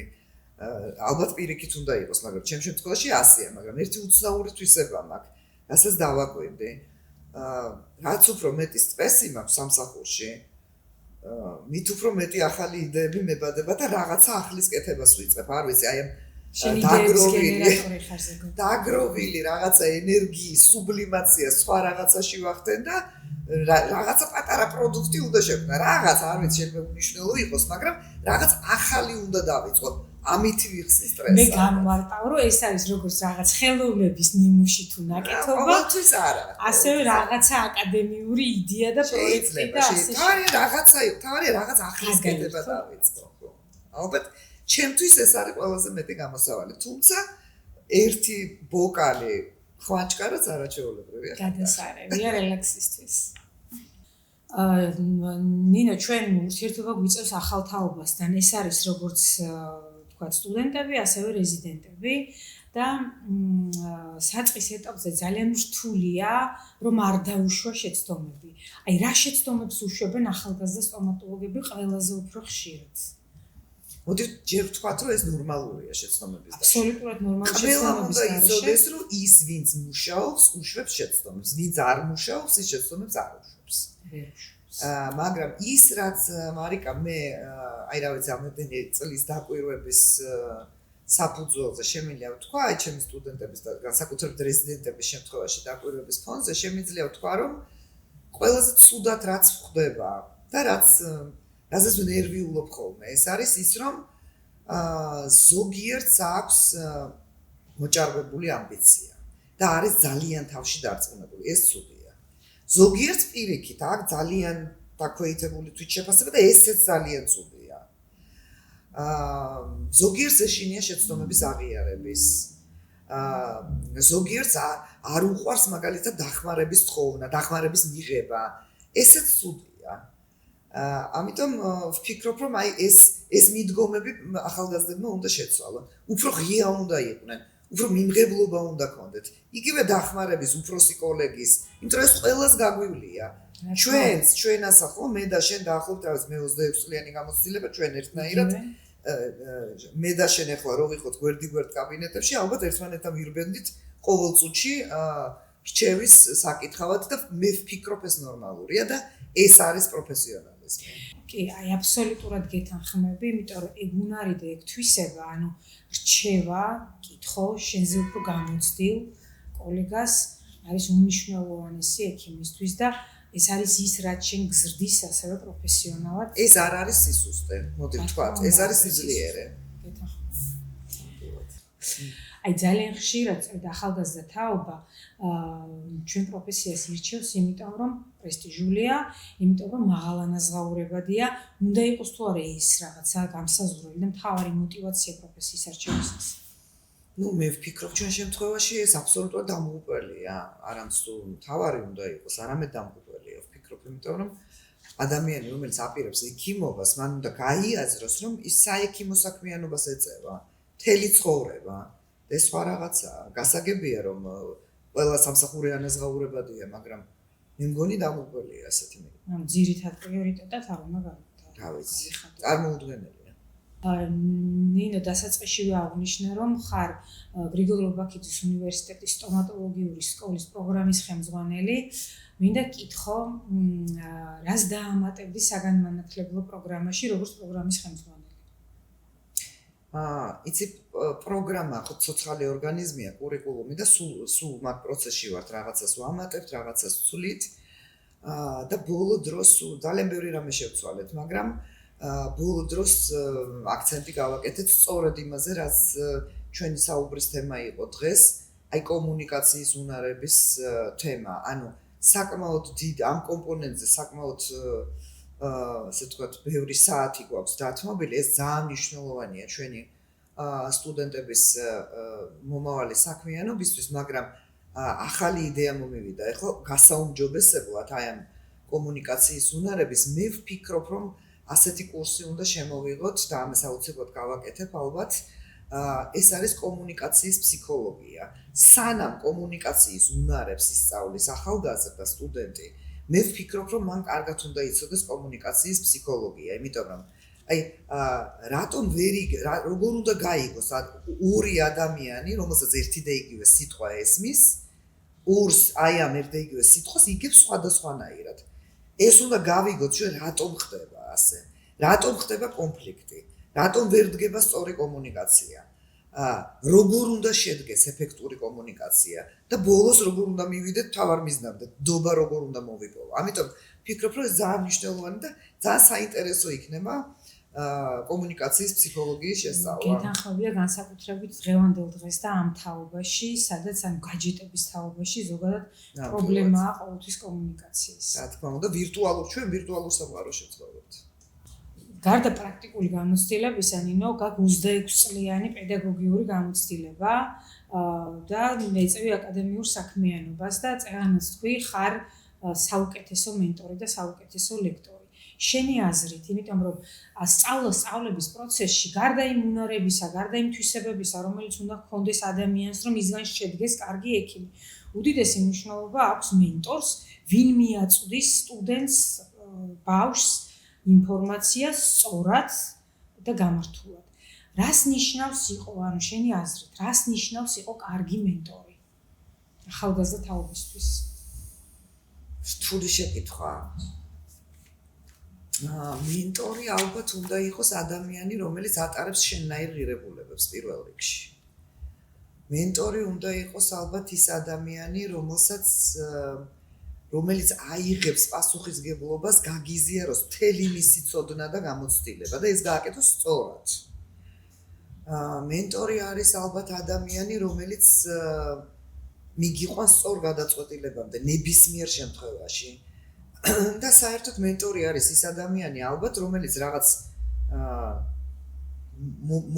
ალბათ პირიქით უნდა იყოს, მაგრამ ჩემ შემთხვევაში ასეა, მაგრამ ერთი უცნაური თვისება მაქვს, რასაც დავაკვირდი. რაც უფრო მეტი სტრესი მაქვს სამსახურში, მით უფრო მეტი ახალი იდეები მებადება და რაღაცა ახლის კეთებას ვიწყებ, არ ვიცი, აი ამ დაგროვილი რაღაცა ენერგიის სუბლიმაცია სხვა რაღაცაში ვახდენ და რაღაცა პატარა პროდუქტი უნდა შევქნა, რაღაც არ ვიცი, შეიძლება უნიშნელო იყოს, მაგრამ რაღაც ახალი უნდა დავიწყო. ამით ვიხსნი სტრესს. მე განმარტავ, რომ ეს არის როგორც რაღაც ხელოვნების ნიმუში თუ ნაკეთობა. ყოველთვის არა. ასევე რაღაცა აკადემიური იდეა და პროექტი და ასე. თავარი რაღაც ახლის კეთება დავიწყო. ალბათ ჩემთვის ეს არის ყველაზე მეტი გამოსავალი. თუმცა ერთი ბოკალი ხვანჭკარაც არაჩვეულებრივია. გადასარევია რელაქსისთვის. ნინო, ჩვენ ურთიერთობა გვიწევს ახალ თაობასთან. ეს არის როგორც თქვათ სტუდენტები, ასევე რეზიდენტები და საწყის ეტაპზე ძალიან რთულია, რომ არ დაუშვა შეცდომები. აი, რა შეცდომებს უშვებენ ახალგაზრდა სტომატოლოგები ყველაზე უფრო ხშირად? მოდი ჯერ ვთქვათ, რომ ეს ნორმალურია შეცდომების დაშლა. აბსოლუტურად ნორმალური შეცდომების დაშლა. უნდა იცოდეს, რომ ის ვინც მუშაობს, უშვებს შეცდომებს, ვინც არ მუშაობს, ის შეცდომებს არ უშვებს. მაგრამ ის რაც მარიკა მე აი რა ვიცი ამოდენი წლის დაკვირვების საფუძველზე შემიძლია ვთქვა, აი ჩემი სტუდენტების და განსაკუთრებით რეზიდენტების შემთხვევაში დაკვირვების ფონზე შემიძლია ვთქვა, რომ ყველაზე ცუდად რაც ხდება და რაზეც ნერვიულობ ხოლმე, ეს არის ის, რომ ზოგიერთს აქვს მოჭარბებული ამბიცია და არის ძალიან თავში დარწმუნებული, ეს ცუდია. ზოგიერთს პირიქით აქვს ძალიან დაქვეითებული თვითშეფასება და ესეც ძალიან ცუდია. ზოგიერთს ეშინია შეცდომების აღიარების. ზოგიერთს არ უყვარს მაგალითად დახმარების თხოვნა, დახმარების მიღება. ესეც ცუდია. ამიტომ ვფიქრობ, რომ აი ეს მიდგომები ახალგაზრდებმა უნდა შეცვალონ. უფრო ღია უნდა იყვნენ. უფრო მიმღებლობა უნდა ქონდეთ. იგივე დახმარების უფროსი კოლეგის, იმიტომ რომ ეს ყველას გაგვივლია. ჩვენას ხო მე და შენ დაახლოებით რაღაც მე 26 წლიანი გამოცდილება ჩვენ ერთნაირად მე და შენ ახლა რო ვიყოთ გვერდ კაბინეტებში, ალბათ ერთმანეთთან ვირბენდით ყოველ წუთში რჩევის საკითხავად და მე ვფიქრობ ეს ნორმალურია და ეს არის პროფესიონალიზმი. კი, აი აბსოლუტურად გეთანხმები, იმიტომ რომ ეგ უნარი და ეგ თვისება, ანუ რჩევა, კითხო, შენზე უფრო გამოცდილ კოლეგას არის უმნიშვნელოვანესი ექიმისთვის და ეს არის ის, რაც შენ გზრდის ასევე პროფესიონალად. ეს არ არის სისუსტე, მოდი ვთქვათ, ეს არის სიძლიერე. აი ძალიან ხშირად წერდა ახალგაზრდა თაობა ჩვენ პროფესიას ირჩევს, იმიტომ რომ პრესტიჟულია, იმიტომ რომ მაღალანაზღაურებადია, უნდა იყოს თუ არა ეს რაღაცა გამსაზღვრელი და მთავარი мотиваცია პროფესიის არჩევისას. Ну, მე ვფიქრობ, ჩვენ შემთხვევაში ეს აბსოლუტურად დამოუკველია, არამც თუ მთავარი უნდა იყოს, არამედ დამოუკველია, ვფიქრობ, იმიტომ რომ ადამიანი, რომელიც აპირებს ექიმობას, მან უნდა გაიაზროს, რომ ის საექიმო საქმიანობას ეწევა, მთელი ცხოვრება. ეს სხვა რაღაცაა. გასაგებია, რომ ყველა სამსახური ანაზღაურებადია, მაგრამ მე მგონი დამოუკველია ასეთი მე. ანუ ძირითად პრიორიტეტად არ უნდა გავიხადო. რა ვიცი, წარმოუდგენელია. ნინო დასაწყისშივე აღნიშნა, რომ ხარ გრიგოლ რობაქიძის უნივერსიტეტის სტომატოლოგიური სკოლის პროგრამის ხელმძღვანელი. მინდა კითხო, რას დაამატებდი საგანმანათლებლო პროგრამაში, როგორც პროგრამის ხელმძღვანელი? იცი პროგრამა ხო ცოცხალი ორგანიზმია, კურიკულუმი და სულ მაგ პროცესში ვართ, რაღაცას ვამატებთ, რაღაცას ვცვლით. და ბოლო დროს ძალიან ბევრი რამე შევცვალეთ, მაგრამ ბოლო დროს აქცენტი გავაკეთეთ სწორედ იმაზე, რაც ჩვენი საუბრის თემა იყო დღეს, აი კომუნიკაციის უნარების თემა. ანუ საკმაოდ დიდ ამ კომპონენტზე საკმაოდ ასე ვთქვათ, ბევრი საათი გვაქვს დათმობილი, ეს ძალიან მნიშვნელოვანია ჩვენი სტუდენტების მომავალი საქმიანობისთვის, მაგრამ ახალი იდეა მომივიდა. ეხლა გასაუმჯობესებლად აი ამ კომუნიკაციის უნარების მე ვფიქრობ, რომ ასეთი კურსი უნდა შემოვიღოთ და ამას აუცილებლად გავაკეთებ ალბათ. ეს არის კომუნიკაციის ფსიქოლოგია. სანამ კომუნიკაციის უნარებს ისწავლის ახალგაზრდა სტუდენტი, მე ვფიქრობ, რომ მან კარგად უნდა იცოდეს კომუნიკაციის ფსიქოლოგია, იმიტომ რომ აი რატომ როგორ უნდა გაიგოს ორი ადამიანი, რომელსაც ერთი და იგივე სიტყვა ესმის, ორს აი ამ ერთ და იგივე სიტყვას იგებს სხვადასხვანაირად. ეს უნდა გავიგოთ ჩვენ რატომ ხდება ასე. რატომ ხდება კონფლიქტი? რატომ ვერ დგება სწორი კომუნიკაცია? როგორ უნდა შედგეს ეფექტური კომუნიკაცია და ბოლოს როგორ უნდა მივიდეთ თავარ მიზნამდე, დობა როგორ უნდა მოვიპოვო. ამიტომ ვფიქრობ, რომ ეს ძალიან მნიშვნელოვანი და ძალიან საინტერესო იქნება კომუნიკაციის ფსიქოლოგიის შესწავლა. გეთანხმებია განსაკუთრებით დღევანდელ დღეს და ამ თაობაში, სადაც ამ გაჯეტების თაობაში ზოგადად პრობლემაა ყოველთვის კომუნიკაციის. რა თქმა უნდა, ჩვენ ვირტუალურ სამყაროში ვცხოვრობთ. გარდა პრაქტიკული გამოცდილებისა, ნინო, გაქვს 26 წლიანი პედაგოგიური გამოცდილება და მეწევი აკადემიურ საქმიანობას და წერანაც თქვი, ხარ საუკეთესო მენტორი და საუკეთესო ლექტორი. შენი აზრით, იმიტომ რომ სწავლების პროცესში, გარდა იმ უნარებისა, გარდა იმ თვისებებისა, რომელიც უნდა ჰქონდეს ადამიანს, რომ ისგან შედგეს კარგი ექიმი, უდიდესი მნიშვნელობა აქვს მენტორს, ვინ მიაწვდის სტუდენტს, ბავშვს ინფორმაციას სწორად და გამართულად. რას ნიშნავს იყო, ანუ შენი აზრით, რას ნიშნავს იყო კარგი მენტორი ახალგაზრდა თაობისთვის? რთული შეკითხვა. მენტორი ალბათ უნდა იყოს ადამიანი, რომელიც ატარებს შენნაირ ღირებულებებს პირველ რიგში. მენტორი უნდა იყოს ალბათ ის ადამიანი, რომელიც აიღებს პასუხისგებლობას, გაგიზიაროს მთელი მისი ცოდნა და გამოცდილება და ეს გააკეთოს სწორად. მენტორი არის ალბათ ადამიანი, რომელიც მიგიყვანს სწორ გადაწყვეტილებამდე ნებისმიერ შემთხვევაში. და საერთოდ მენტორი არის ის ადამიანი ალბათ, რომელიც რაღაც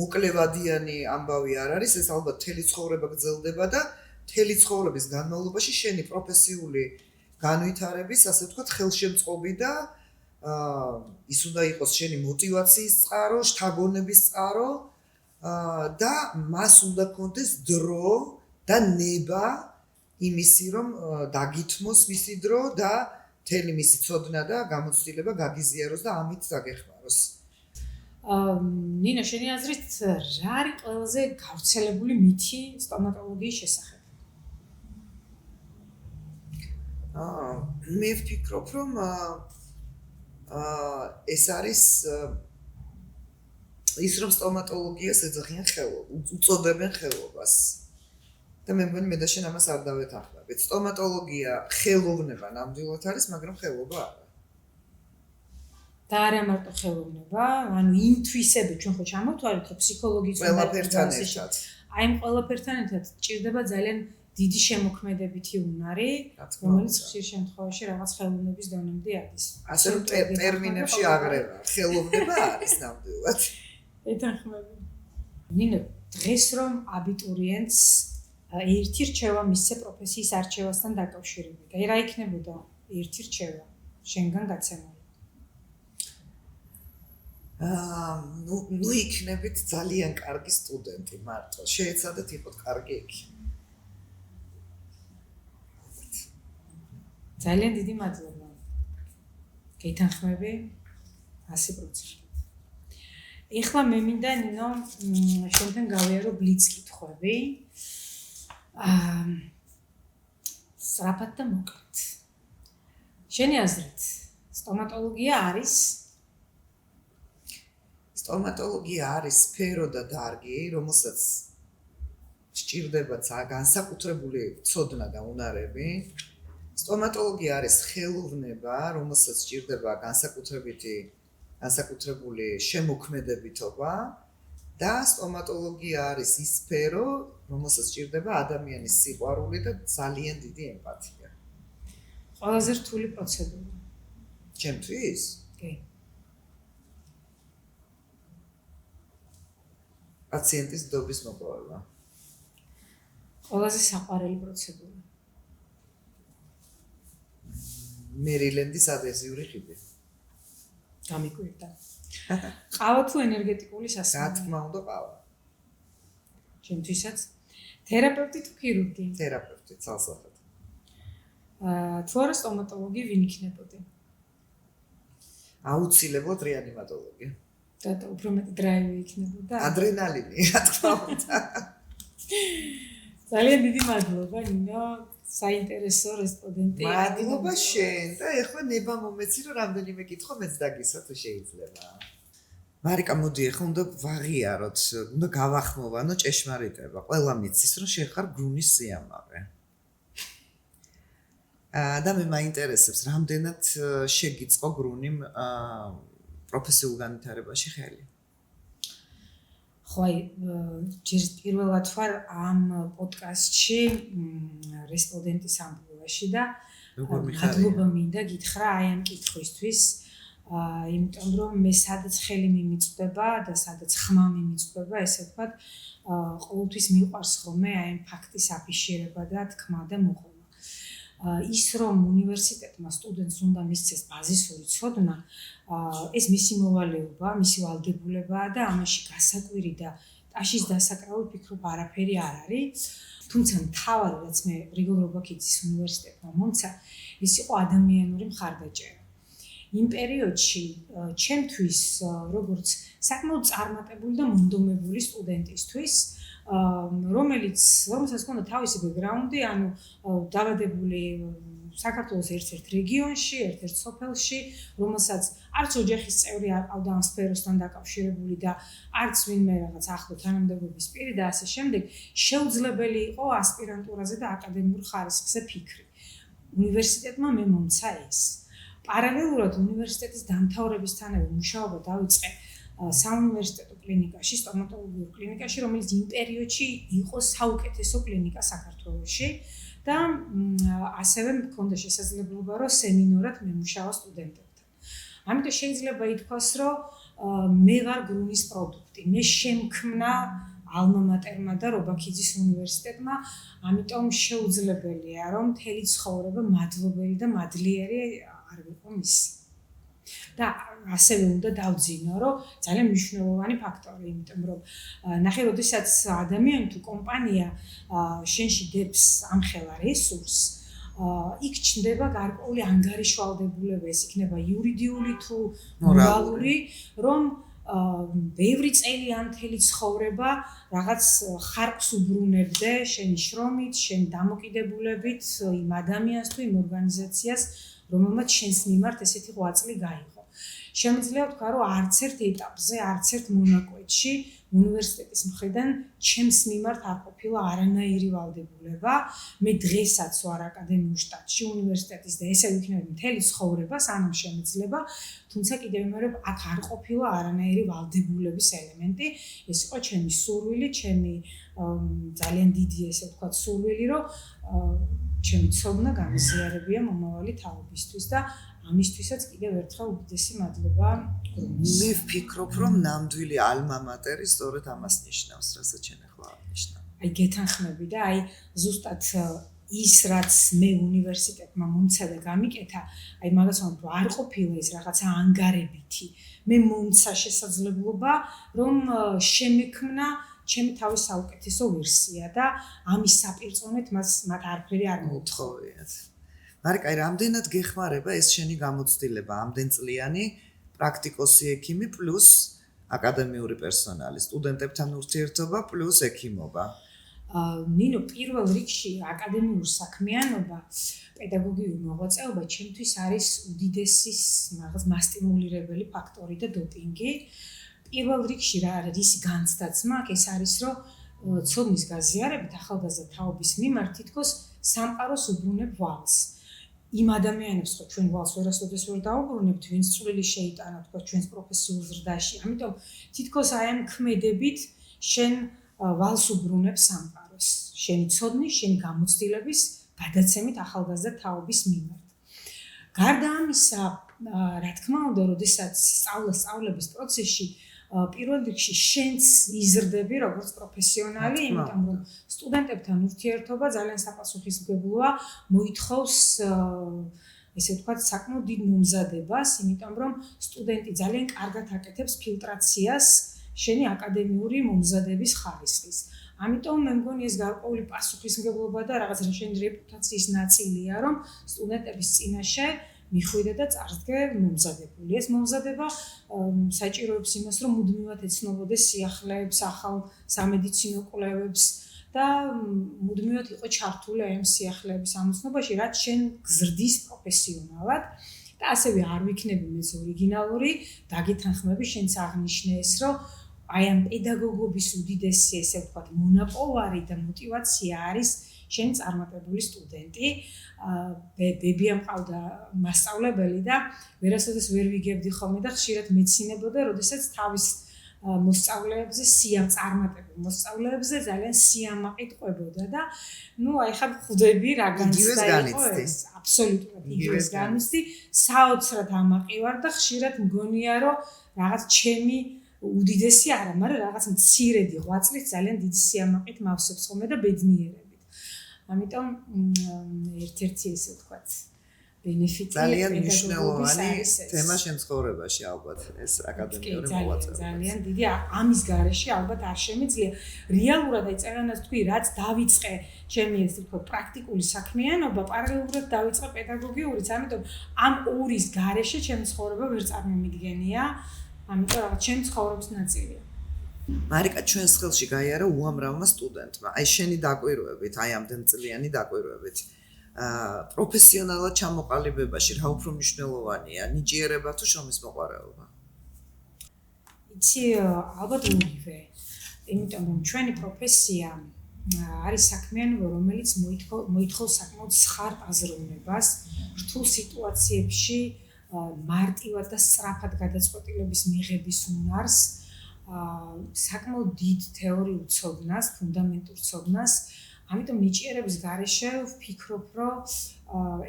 მოკლევადიანი ამბავი არ არის, ეს ალბათ მთელი ცხოვრება გრძელდება და მთელი ცხოვრების განმავლობაში შენი პროფესიული განვითარების, ასე ვთქვათ, ხელშემწყობი და ის უნდა იყოს შენი мотиваციის წყარო, შთაგონების წყარო და მას უნდა გქონდეს დრო და ნება იმისი, რომ დაგითმოს მისი დრო და მთელი მისი ცოდნა და გამოცდილება გაგიზიაროს და ამით დაგეხმაროს. ნინო, შენი აზრით, რა არის ყველაზე გავრცელებული მითი სტომატოლოგიის შესახებ? მე ვფიქრობ, რომ ეს არის ის რომ სტომატოლოგიას ეძახიან უწოდებენ ხელობას. და მე მგონი მე და შენ ამას არ დავეთანხმებით. სტომატოლოგია ხელოვნება ნამდვილად არის, მაგრამ ხელობა არა. და არა მარტო ხელოვნება, ანუ იმ თვისები ჩვენ ხო ჩამოვთვალეთ, რომ ფსიქოლოგიის ყველაფერთან ერთად. აი იმ ყველაფერთან ერთად ჭირდება ძალიან დიდი შემოქმედებითი უნარი, რომელიც ხშირ შემთხვევაში რაღაც ხელოვნების დონემდე არის. ასე რომ ტერმინებში აღრევა, ხელოვნება არის ნამდვილად. ეთანხმები. ნინო, დღეს რომ აბიტურიენტს ერთი რჩევა მისცე პროფესიის არჩევასთან დაკავშირებით. აი რა იქნებოდა ერთი რჩევა შენგან გაცემული? ნუ იქნებით ძალიან კარგი სტუდენტი მარტო. შეეცადეთ იყოთ კარგი ექიმი. ძალიან დიდი მადლობა. გეთანხმები 100%. ეხლა მე მინდა ნინო შენთან გავიარო ბლიც კითხვები. სწრაფად და მოკლედ. შენი აზრით, სტომატოლოგია არის სფერო და დარგი, რომელსაც სჭირდება განსაკუთრებული ცოდნა და უნარები. სტომატოლოგია არის ხელოვნება, რომელსაც სჭირდება განსაკუთრებული შემოქმედებითობა და სტომატოლოგია არის ის სფერო, რომელსაც სჭირდება ადამიანის სიყვარული და ძალიან დიდი ემპათია. ყველაზე რთული პროცედურა. ჩემთვის? კი. პაციენტის დობის მოპოვება. ყველაზე საყვარელი პროცედურა. მერილენდის ადეზიური ხიდი. გამიკვირდა. ყავა თუ ენერგეტიკული სასმელი? რა თქმა უნდა ყავა. ჩემთვისაც თერაპევტი თუ ქირურგი? თერაპევტი ცალსახად. თუ არა სტომატოლოგი ვინ იქნებოდი? აუცილებლად რეანიმატოლოგი. და უფრო მეტი დრაივი იქნებოდა? ადრენალინი, რა თქმა უნდა. ძალიან დიდი მადლობა ნინო, საინტერესო რესპონდენტი. მადლობა შენ და ეხლა ნება მომეცი რომ რამდენიმე კითხვა მეც დაგისვა თუ შეიძლება. მარიკა მოდი ეხლა უნდა ვაღიაროთ, უნდა გავახმოვანო ჭეშმარიტება. ყველა მიცის რომ შენ ხარ გრუნის სიამაყე. და მე მაინტერესებს რამდენად შეგიწყო გრუნიმ პროფესიულ განვითარებაში ხელი. ხო, აი, ჯერ პირველად ვარ ამ პოდკასტში რესპონდენტის ამბულაში და მადლობა მინდა გითხრა აი ამ კითხვისთვის. იმიტომ რომ მე სადაც ხელი მიმიწვდება და სადაც ხმა მიმიწვდება, ესე ვთქვათ, ყოველთვის მიყვარს ხოლმე აი ამ ფაქტის აფიშირება და თქმა და მოყოლა. ის რომ უნივერსიტეტმა სტუდენტს უნდა მისცეს ბაზისური ცოდნა, ეს მისი მოვალეობა, მისი ვალდებულებაა და ამაში გასაკვირი და ტაშის დასაკრავი ფიქრობ არაფერი არ არის. თუმცა მთავარი რაც მე გრიგოლ რობაქიძის უნივერსიტეტმა მომცა, ის იყო ადამიანური მხარდაჭერა. იმ პერიოდში ჩემთვის როგორც საკმაოდ წარმატებული და მონდომებული სტუდენტისთვის, რომელსაც ჰქონდა თავისი ბექგრაუნდი, ანუ დაბადებული საქართველოს ერთ-ერთ რეგიონში, ერთ-ერთ სოფელში, რომელსაც არც ოჯახის წევრი არ ყავდა ამ სფეროსთან დაკავშირებული და არც ვინმე რაღაც ახლო თანამდებობის პირი და ასე შემდეგ, შეუძლებელი იყო ასპირანტურაზე და აკადემიურ ხარისხზე ფიქრი. უნივერსიტეტმა მე მომცა ეს. პარალელურად უნივერსიტეტის დამთავრებისთანავე მუშაობა დავიწყე საუნივერსიტეტო კლინიკაში, სტომატოლოგიურ კლინიკაში, რომელიც იმ პერიოდში იყო საუკეთესო კლინიკა საქართველოში და ასევე მქონდა შესაძლებლობა, რომ სემინარად მემუშავა სტუდენტებთან. ამიტომ შეიძლება ითქვას, რომ მე ვარ გრუნის პროდუქტი. მე შემქმნა ალმა მატერმა და რობაქიძის უნივერსიტეტმა, ამიტომ შეუძლებელია, რომ მთელი ცხოვრება მადლობელი და მადლიერი არ ვიყო მისი. და ასევე უნდა დავძინო, რომ ძალიან მნიშვნელოვანი ფაქტორი, იმიტომ რომ ნახე, როდესაც ადამიანი თუ კომპანია შენში დებს ამხელა რესურსს, იქ ჩნდება გარკვეული ანგარიშვალდებულება, ეს იქნება იურიდიული თუ მორალური, რომ ბევრი წელი ან მთელი ცხოვრება რაღაც ხარკს უბრუნებდე შენი შრომით, შენ დამოკიდებულებით იმ ადამიანს თუ იმ ორგანიზაციას, რომელმაც შენს მიმართ ესეთი ღვაწლი გაიღო. შემიძლია ვთქვა, რომ არც ერთ ეტაპზე, არც ერთ მონაკვეთში უნივერსიტეტის მხრიდან ჩემს მიმართ არ ყოფილა არანაირი ვალდებულება. მე დღესაც ვარ აკადემიურ შტატში უნივერსიტეტის და ესე ვიქნები მთელი ცხოვრება, სანამ შემიძლება, თუმცა კიდევ ვიმეორებ, აქ არ ყოფილა არანაირი ვალდებულების ელემენტი. ეს იყო ჩემი სურვილი, ჩემი ძალიან დიდი ესე ვთქვათ სურვილი, რომ ჩემი ცოდნა გამიზიარებია მომავალი თაობისთვის და ამისთვისაც კიდევ ერთხელ უდიდესი მადლობა გრომის. მე ვფიქრობ, რომ ნამდვილი ალმა მატერი სწორედ ამას ნიშნავს, რასაც შენ ახლა აღნიშნა. აი გეთანხმები და აი ზუსტად ის რაც მე უნივერსიტეტმა მომცა და გამიკეთა, აი მაგას ვამბობ, არ ყოფილა ის რაღაცა ანგარებითი. მე მომცა შესაძლებლობა, რომ შემექმნა ჩემი თავის საუკეთესო ვერსია და ამის საპირწონეთ მათ არაფერი არ მოთხოვიათ. მარიკა, რამდენად გეხმარება ეს შენი გამოცდილება ამდენწლიანი პრაქტიკოსი ექიმი პლუს აკადემიური პერსონალი, სტუდენტებთან ურთიერთობა პლუს ექიმობა? ნინო, პირველ რიგში აკადემიური საქმიანობა, პედაგოგიური მოღვაწეობა ჩემთვის არის უდიდესი რაღაც მასტიმულირებელი ფაქტორი და დოპინგი. პირველ რიგში რა არის განცდაც მაქვს, ეს არის რომ ცოდნის გაზიარებით ახალგაზრდა თაობის მიმართ თითქოს სამყაროს უბრუნებ ვალს. იმ ადამიანებს ხო ჩვენ ვალს ვერასოდეს ვერ დაუბრუნებთ, ვინც წვლილი შეიტანა თქვა ჩვენს პროფესიულ ზრდაში. ამიტომ თითქოს აი ამ ქმედებით შენ ვალს უბრუნებ სამყაროს. შენი ცოდნის, შენი გამოცდილების გადაცემით ახალგაზრდა თაობის მიმართ. გარდა ამისა, რა თქმა უნდა, როდესაც სწავლების პროცესში პირველ რიგში შენც იზრდები როგორც პროფესიონალი, იმიტომ რომ სტუდენტებთან ურთიერთობა ძალიან საპასუხისმგებლოა, მოითხოვს ესე ვთქვათ საკმაოდ დიდ მომზადებას, იმიტომ რომ სტუდენტი ძალიან კარგად აკეთებს ფილტრაციას შენი აკადემიური მომზადების ხარისხის. ამიტომ მე მგონი ეს გარკვეული პასუხისმგებლობა და რაღაც შენი რეპუტაციის ნაწილია, რომ სტუდენტების წინაშე მიხვიდე და წარსდგე მომზადებული. ეს მომზადება საჭიროებს იმას, რომ მუდმივად ეცნობოდეს სიახლეებს, ახალ სამედიცინო კვლევებს და მუდმივად იყო ჩართული ამ სიახლეების ამოცნობაში, რაც შენ გზრდის პროფესიონალად და ასევე არ ვიქნები მეც ორიგინალური, დაგეთანხმები, შენც აღნიშნე ეს, რომ აი ამ პედაგოგობის უდიდესი ესე ვთქვათ მონაპოვარი და мотиваცია არის შენ წარმატებული სტუდენტი. ბებია მყავდა მასწავლებელი და ვერასოდეს ვერ ვიგებდი ხოლმე და ხშირად მეცინებოდა, როდესაც თავის მოსწავლეებზე წარმატებულ მოსწავლეებზე ძალიან სიამაყით ყვებოდა და ნუ აი ხა ხვდები რა განცდა იყო ეს აბსოლუტურად იგივეს განიცდი, საოცრად ამაყი ვარ და ხშირად მგონია რომ რაღაც ჩემი უდიდესი არა, მაგრამ რაღაც მცირედი ღვაწლით ძალიან დიდი სიამაყით მავსებს ხოლმე და ბედნიერებით. ამიტომ ერთ-ერთი ესე ვთქვათ ბენეფიტი ძალიან მნიშვნელოვანი თემა შენ ცხოვრებაში ალბათ ეს აკადემიური მოღვაწეობა. ძალიან დიდი ამის გარეშე ალბათ არ შემიძლია რეალურად აი წერანას თქვი რაც დავიწყე ჩემი ესე ვთქვათ პრაქტიკული საქმიანობა პარალელურად დავიწყე პედაგოგიურიც, ამიტომ ამ ორის გარეშე ჩემი ცხოვრება ვერ წარმომიდგენია, ამიტომ რაღაც ჩემი ცხოვრების ნაწილია. მარიკა, ჩვენს ხელში გაიარა უამრავმა სტუდენტმა. აი შენი დაკვირვებით, აი ამდენწლიანი დაკვირვებით. პროფესიონალად ჩამოყალიბებაში რა უფრო მნიშვნელოვანია, ნიჭიერება თუ შრომის მოყვარეობა? იცი, ალბათ ორივე. იმიტომ რომ ჩვენი პროფესია არის საქმიანობა, რომელიც მოითხოვს საკმაოდ სხართ აზროვნებას, რთულ სიტუაციებში მარტივად და სწრაფად გადაწყვეტილების მიღების უნარს, საკმაოდ დიდ თეორიულ ცოდნას, ფუნდამენტურ ცოდნას. ამიტომ ნიჭიერების გარეშე ვფიქრობ, რომ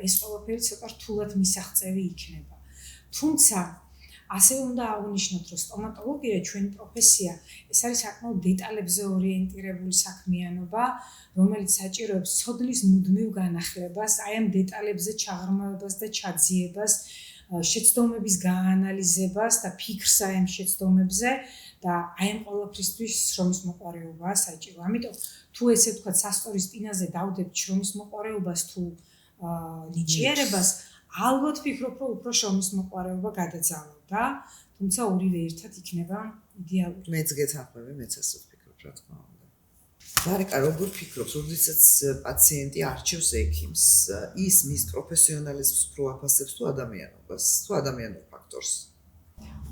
ეს ყველაფერი ცოტა რთულად მისაღწევი იქნება. თუმცა ასევე უნდა აღნიშნოთ, რომ სტომატოლოგია ჩვენი პროფესია, ეს არის საკმაოდ დეტალებზე ორიენტირებული საქმიანობა, რომელიც საჭიროებს ცოდნის მუდმივ განახლებას, აი ამ დეტალებზე ჩაღრმავებას და ჩაძიებას, შეცდომების გაანალიზებას და ფიქრს აი ამ შეცდომებზე და აი ამ ყველაფრისთვის შრომის მოყვარეობაა საჭირო. ამიტომ თუ ესე ვთქვათ სასწორის პინაზე დავდებთ შრომის მოყვარეობას თუ ნიჭიერებას, ალბათ ვფიქრობ, რომ უფრო შრომის მოყვარეობა გადაძალავდა, თუმცა ორივე ერთად იქნება იდეალური. მეც გეთანხმები, მეც ასე ვფიქრობ, რა თქმა უნდა. მარიკა, როგორ ფიქრობ, როდესაც პაციენტი არჩევს ექიმს, ის მის პროფესიონალიზმს უფრო აფასებს თუ ადამიანობას, თუ ადამიანურ ფაქტორს?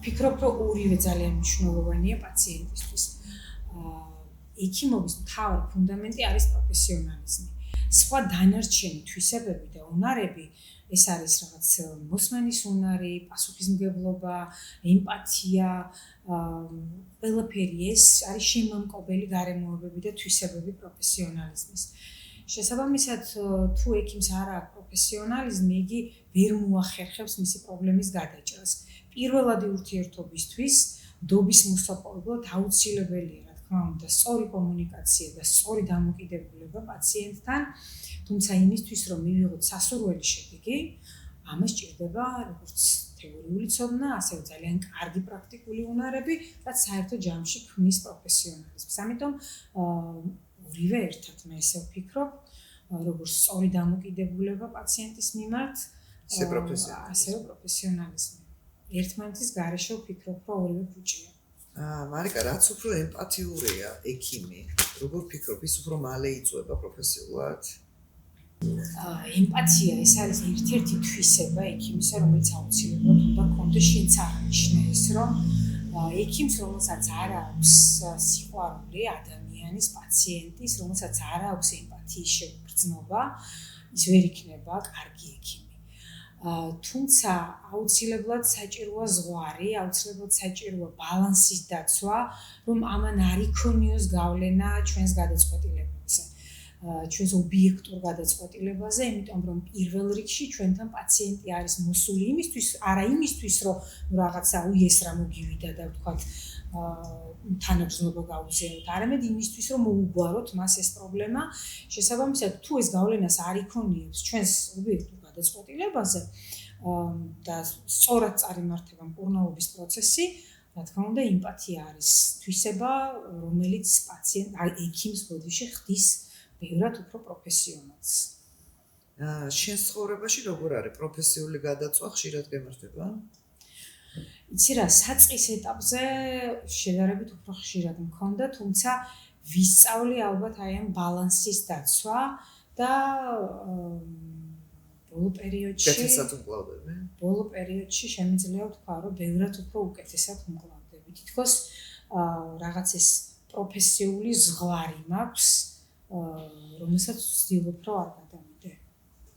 ვფიქრობ, რომ ორივე ძალიან მნიშვნელოვანია პაციენტისთვის. ექიმობის მთავარი ფუნდამენტი არის პროფესიონალიზმი. სხვა დანარჩენი თვისებები და უნარები ეს არის რაღაც მოსმენის უნარი, პასუხისმგებლობა, ემპათია, ყველაფერი ეს არის შემამკობელი გარემოებები და თვისებები პროფესიონალიზმის. შესაბამისად, თუ ექიმს არ აქვს პროფესიონალიზმი, იგი ვერ მოახერხებს მისი პრობლემის გადაჭრას. პირველადი ურთიერთობისთვის დობის მოსაპოვებლად აუცილებელია, რა თქმა უნდა, სწორი კომუნიკაცია და სწორი დამოკიდებულება პაციენტთან, თუმცა იმისთვის, რომ მივიღოთ სასურველი შედეგი, ამას სჭირდება როგორც თეორიული ცოდნა, ასევე ძალიან კარგი პრაქტიკული უნარები, რაც საერთო ჯამში ქმნის პროფესიონალიზმს. ამიტომ ორივე ერთად მე ესე ვფიქრობ, როგორც სწორი დამოკიდებულება პაციენტის მიმართ, ასევე პროფესიონალიზმი. ერთმანეთის გარეშე ვფიქრობ, რომ ორივე ფუჭია. მარიკა, რაც უფრო ემპათიურია ექიმი, როგორ ფიქრობ, ის უფრო მალე იწვება პროფესიულად? ემპათია ეს არის ერთ-ერთი თვისება ექიმისა, რომელიც აუცილებლად უნდა გქონდეს. შენც აღნიშნე ის, რომ ექიმს, რომელსაც არ აქვს სიყვარული ადამიანის, პაციენტის, რომელსაც არ აქვს ემპათიის შეგრძნობა, ის ვერ იქნება კარგი ექიმი. თუმცა აუცილებლად საჭიროა ზღვარი, აუცილებლად საჭიროა ბალანსის დაცვა, რომ ამან არ იქონიოს გავლენა ჩვენს გადაწყვეტილებებზე, ჩვენს ობიექტურ გადაწყვეტილებაზე, იმიტომ რომ პირველ რიგში ჩვენთან პაციენტი არის მოსული იმისთვის, არა იმისთვის, რომ რაღაცა უიესრა მოგივიდა და ვთქვათ, თანაგრძნობა გაუზიაროთ, არამედ იმისთვის, რომ მოუგვაროთ მას ეს პრობლემა. შესაბამისად, თუ ეს გავლენას არ იქონიებს ჩვენს ობიექტურ გადაწყვეტილებაზე და სწორად წარიმართება მკურნალობის პროცესი, რა თქმა უნდა, ემპათია არის თვისება, რომელიც ექიმს ბოდიში ხდის ბევრად უფრო პროფესიონალს. შენ ცხოვრებაში როგორ არის პროფესიული გადაწვა ხშირად გემართება? იცი რა, საწყის ეტაპზე შედარებით უფრო ხშირად მქონდა, თუმცა ვისწავლი ალბათ აი ამ ბალანსის დაცვა და ბოლო პერიოდში შემიძლია ვთქვა, რომ ბევრად უფრო უკეთესად ვმკლავდები. თითქოს რაღაც ეს პროფესიული ზღვარი მაქვს, რომელსაც ვცდილობ, რომ არ გადავიდე.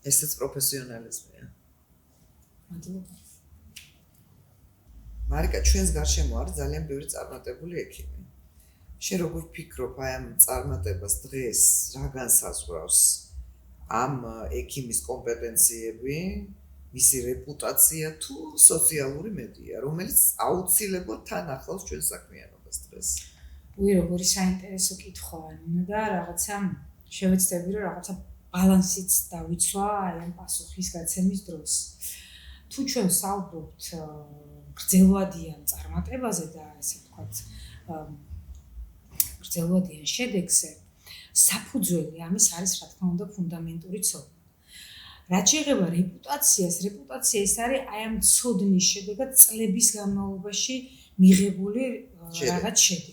ესეც პროფესიონალიზმია. მადლობა. მარიკა, ჩვენს გარშემო არის ძალიან ბევრი წარმატებული ექიმი. შენ როგორ ვფიქრობ, აი ამ წარმატებას დღეს რა განსაზღვრავს? ამ ექიმის კომპეტენციები, მისი რეპუტაცია თუ სოციალური მედია, რომელიც აუცილებლად თან ახლავს ჩვენს საქმიანობას დღეს? როგორი საინტერესო კითხვაა და რაღაცა შევეცდები, რომ რაღაცა ბალანსიც დავიცვა აი ამ პასუხის გაცემის დროს. თუ ჩვენ საუბრობთ გრძელვადიან წარმატებაზე და ესე ვთქვათ, გრძელვადიან შედეგზე, საფუძველი ამის არის, რა თქმა უნდა, ფუნდამენტური ცოდნა. რაც შეეხება რეპუტაციას, რეპუტაცია ეს არის აი ამ ცოდნის შედეგად წლების განმავლობაში მიღებული რაღაც შედეგი.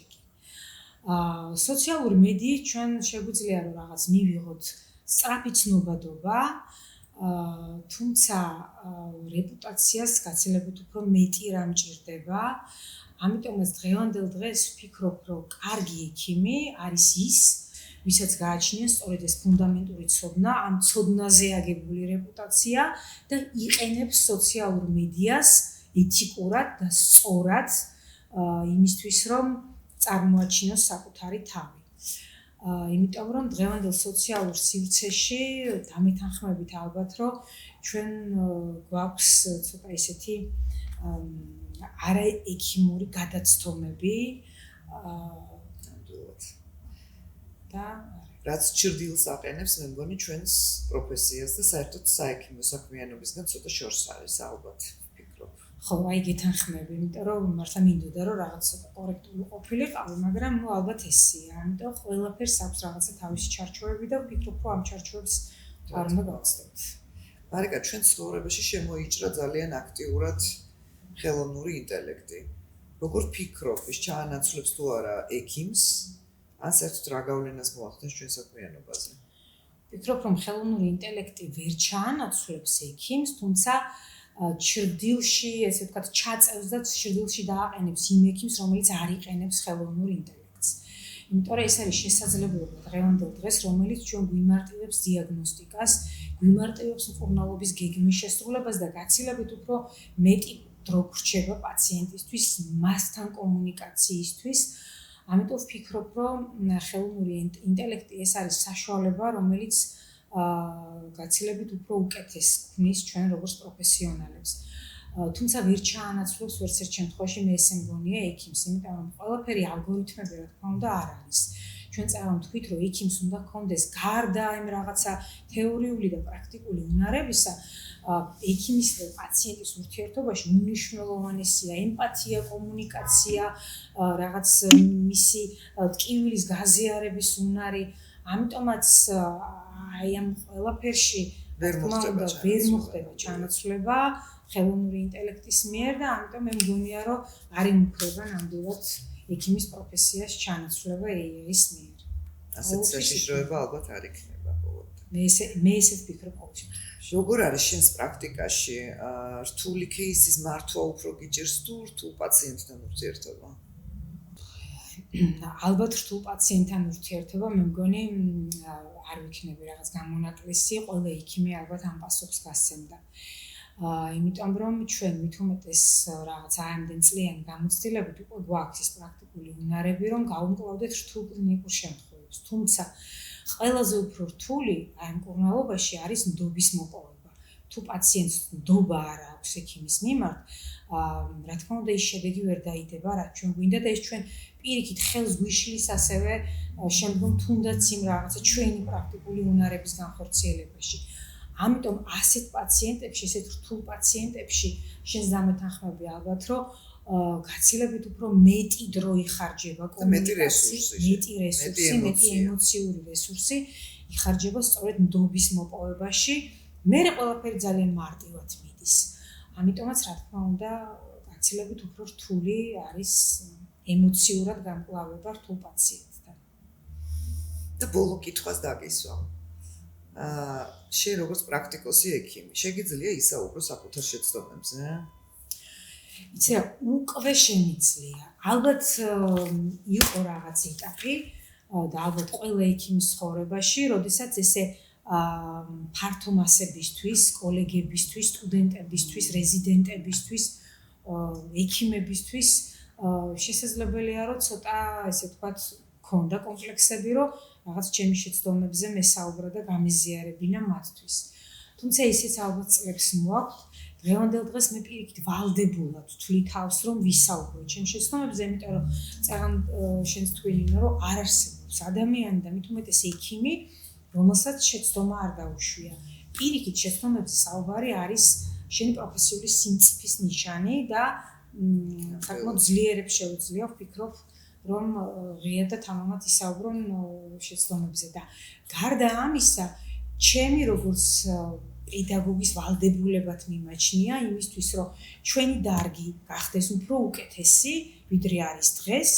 სოციალური მედიით ჩვენ შეგვიძლია რომ რაღაც მივიღოთ სწრაფი ცნობადობა, თუმცა რეპუტაციას გაცილებით უფრო მეტი რამ ჭირდება. ამიტომაც დღევანდელ დღეს ვფიქრობ, რომ კარგი ექიმი არის ის, ვისაც გააჩნია სწორედ ეს ფუნდამენტური ცოდნა, ამ ცოდნაზე აგებული რეპუტაცია და იყენებს სოციალურ მედიას ეთიკურად და სწორად იმისთვის, რომ წარმოაჩინოს საკუთარი თავი. იმიტომ რომ დღევანდელ სოციალურ სივრცეში დამეთანხმებით ალბათ, რომ ჩვენ გვაქვს ცოტა ისეთი არაექიმური გადაცდომები და რაც ჭრდილს აყენებს, მე მგონი ჩვენს პროფესიას და საერთოდ საექიმო საქმიანობისგან ცოტა შორს არის ალბათ, ვფიქრობ. ხო, აი გეთანხმები, იმიტომ რომ მართლა მინდოდა რომ რაღაც ცოტა კორექტული ყოფილიყავი, მაგრამ ნუ ალბათ ესეა. ამიტომ ყველაფერს აქვს რაღაცა თავისი ჩარჩოები და ვფიქრობ, რომ ამ ჩარჩოებს არ უნდა გავაცდოთ. მარიკა, ჩვენ ცხოვრებაში შემოიჭრა ძალიან აქტიურად ხელოვნური ინტელექტი. როგორ ვფიქრობ, ის ჩაანაცვლებს თუ არა ექიმს? ან საერთოდ რა გავლენას მოახდენს ჩვენ საქმიანობაზე? ვფიქრობ, რომ ხელოვნური ინტელექტი ვერ ჩაანაცვლებს ექიმს, თუმცა ჩრდილში, ესე ვთქვათ, ჩაწევს და ჩრდილში დააყენებს იმ ექიმს, რომელიც არ იყენებს ხელოვნურ ინტელექტს. იმიტომ რომ ეს არის შესაძლებლობა დღევანდელ დღეს, რომელიც ჩვენ გვიმარტივებს დიაგნოსტიკას, გვიმარტივებს მკურნალობის გეგმის შესრულებას და გაცილებით უფრო მეტი დრო გრჩება პაციენტისთვის მასთან კომუნიკაციისთვის. ამიტომ ვფიქრობ, რომ ხელოვნური ინტელექტი ეს არის საშუალება, რომელიც გაცილებით უფრო უკეთეს ქმნის ჩვენ როგორც პროფესიონალებს. თუმცა ვერ ჩაანაცვლებს ვერც ერთ შემთხვევაში მე ესე მგონია ექიმს, იმიტომ რომ ყველაფერი ალგორითმები რა თქმა უნდა არ არის. ჩვენ წავამთქვით, რომ ექიმს უნდა ჰქონდეს გარდა იმ რაღაცა თეორიული და პრაქტიკული უნარებისა, ექიმის და პაციენტის ურთიერთობაში უმნიშვნელოვანესია ემპათია, კომუნიკაცია, რაღაც მისი ტკივილის გაზიარების უნარი. ამიტომაც აი ამ ყველაფერში ვერ მოხდება ჩანაცვლება ხელოვნური ინტელექტის მიერ და ამიტომ მე მგონია, რომ არ იმუქრება ნამდვილად ექიმის პროფესიაში ჩანაცვლება AI-ის მიერ. ასეთ საშიშროება ალბათ არ იქნება ბოლომდე. მე ესე ვფიქრობ ყოველ შემთხვევაში. როგორ არის შენს პრაქტიკაში რთული кейსის მართვა უფრო გიჭირს თუ რთულ პაციენტთან ურთიერთობა? ალბათ რთულ პაციენტთან ურთიერთობა მე მგონი არ ვიქნები რაღაც გამონაკლისი, ყველა ექიმი ალბათ ამ პასუხს გასცემდა. იმიტომ რომ ჩვენ მით უმეტეს რაღაც ამდენ წლიანი გამოცდილებით უკვე გვაქვს ის პრაქტიკული უნარები, რომ გავუმკლავდეთ რთულ კლინიკურ შემთხვევებს. თუმცა ყველაზე უფრო რთული აი ამ მკურნალობაში არის ნდობის მოპოვება. თუ პაციენტს ნდობა არ აქვს ექიმის მიმართ, რა თქმა უნდა ის შედეგი ვერ დაიდება, რაც ჩვენ გვინდა და ეს ჩვენ პირიქით ხელს გვიშლის ასევე შემდგომ თუნდაც იმ რაღაცა ჩვენი პრაქტიკული უნარების განხორციელებაში. ამიტომ ასეთ პაციენტებში, ესეთ რთულ პაციენტებში შენს დამეთანხმები ალბათ, რომ გაცილებით უფრო მეტი დრო იხარჯება კომუნიკაციაში, მეტი რესურსი, მეტი ემოციური რესურსი იხარჯება სწორედ ნდობის მოპოვებაში. მე ყველაფერი ძალიან მარტივად მიდის. ამიტომაც რა თქმა უნდა, გაცილებით უფრო რთული არის ემოციურად გამკლავება რთულ პაციენტთან. და ბოლო კითხვას დაგისვა. შენ როგორც პრაქტიკოსი ექიმი, შეგიძლია ისაუბრო საკუთარ შეცდომებზე? იცი რა, უკვე შემიძლია. ალბათ იყო რაღაც ეტაპი და ალბათ ყველა ექიმის ცხოვრებაში, როდესაც ესე ფართო მასებისთვის, კოლეგებისთვის, სტუდენტებისთვის, რეზიდენტებისთვის, ექიმებისთვის შესაძლებელია რომ ცოტა ესე ვთქვათ ქონდა კომპლექსები, რომ რაღაც ჩემი შეცდომებზე მესაუბრა და გამიზიარებინა მათთვის. თუმცა ისიც ალბათ წლებს მოაქვს. დღევანდელ დღეს მე პირიქით ვალდებულად ვთვლი თავს, რომ ვისაუბრო ჩემ შეცდომებზე, იმიტომ რომ წაღან შენს თქვენინა, რომ არ არსებობს ადამიანი და მით უმეტეს ექიმი, რომელსაც შეცდომა არ დაუშვია. პირიქით შეცდომებზე საუბარი არის შენი პროფესიული სიმწიფის ნიშანი და საკმაოდ ძლიერებს შეუძლია, ვფიქრობ, რომ ღიად და თამამად ისაუბრონ შეცდომებზე და გარდა ამისა, ჩემი როგორც პედაგოგის ვალდებულებად მიმაჩნია იმისთვის, რომ ჩვენი დარგი გახდეს უფრო უკეთესი, ვიდრე არის დღეს.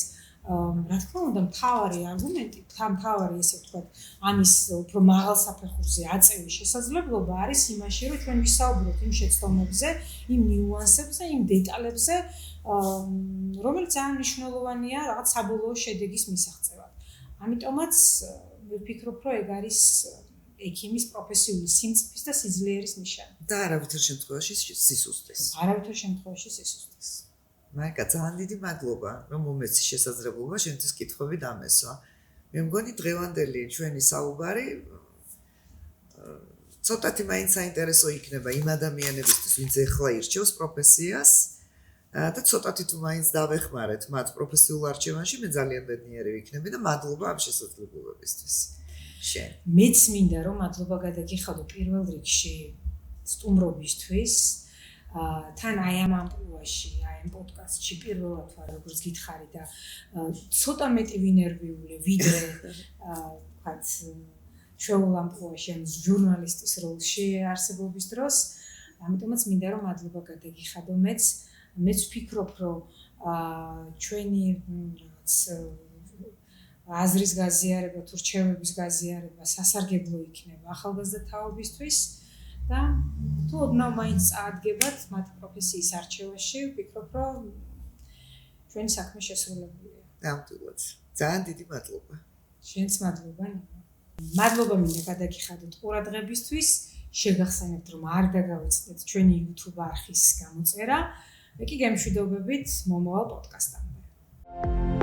რა თქმა უნდა, მთავარი არგუმენტი, მთავარი ესე ვთქვათ, ამის უფრო მაღალ საფეხურზე აწევის შესაძლებლობა არის იმაში, რომ ჩვენ ვისაუბროთ იმ შეცდომებზე, იმ ნიუანსებზე, იმ დეტალებზე, რომელიც ძალიან მნიშვნელოვანია რაღაც საბოლოო შედეგის მისაღწევად. ამიტომაც მე ვფიქრობ, რომ ეგ არის ექიმის პროფესიული სიმწიფის და სიძლიერის ნიშანი. და არავითარ შემთხვევაში სისუსტეს. არავითარ შემთხვევაში სისუსტეს. მაიკა, ძალიან დიდი მადლობა, რომ მომეცი შესაძლებლობა შენთვის კითხვები დამესვა. მე მგონი დღევანდელი ჩვენი საუბარი ცოტათი მაინც საინტერესო იქნება იმ ადამიანებისთვის, ვინც ეხლა ირჩევს პროფესიას და ცოტათი თუ მაინც დავეხმარეთ მათ პროფესიულ არჩევანში, მე ძალიან ბედნიერი ვიქნები და მადლობა ამ შესაძლებლობებისთვის. შენ. მეც მინდა რომ მადლობა გადაგიხადო პირველ რიგში სტუმრობისთვის. თან აი ამ ამპლუაში, აი ამ პოდკასტში პირველად ვარ, როგორც გითხარი და ცოტა მეტი ვინერვიული, ვიდრე ვთქვათ, ჩვეულ ამპლუაში, ამ ჟურნალისტის როლში არსებობის დროს. ამიტომაც მინდა რომ მადლობა გადაგიხადო მეც ვფიქრობ, რომ ჩვენი რაღაც აზრის გაზიარება თუ რჩევების გაზიარება სასარგებლო იქნება ახალგაზრდა თაობისთვის და თუ ოდნავ მაინც წაადგებათ მათ პროფესიის არჩევაში, ვფიქრობ, რომ ჩვენი საქმე შესრულებულია. ნამდვილად. ძალიან დიდი მადლობა. შენც მადლობა. მადლობა მინდა გადაგიხადოთ ყურადღებისთვის. შეგახსენებთ, რომ არ დაგავიწყდეთ ჩვენი YouTube არხის გამოწერა. მე კი გემშვიდობებით მომავალ პოდკასტამდე.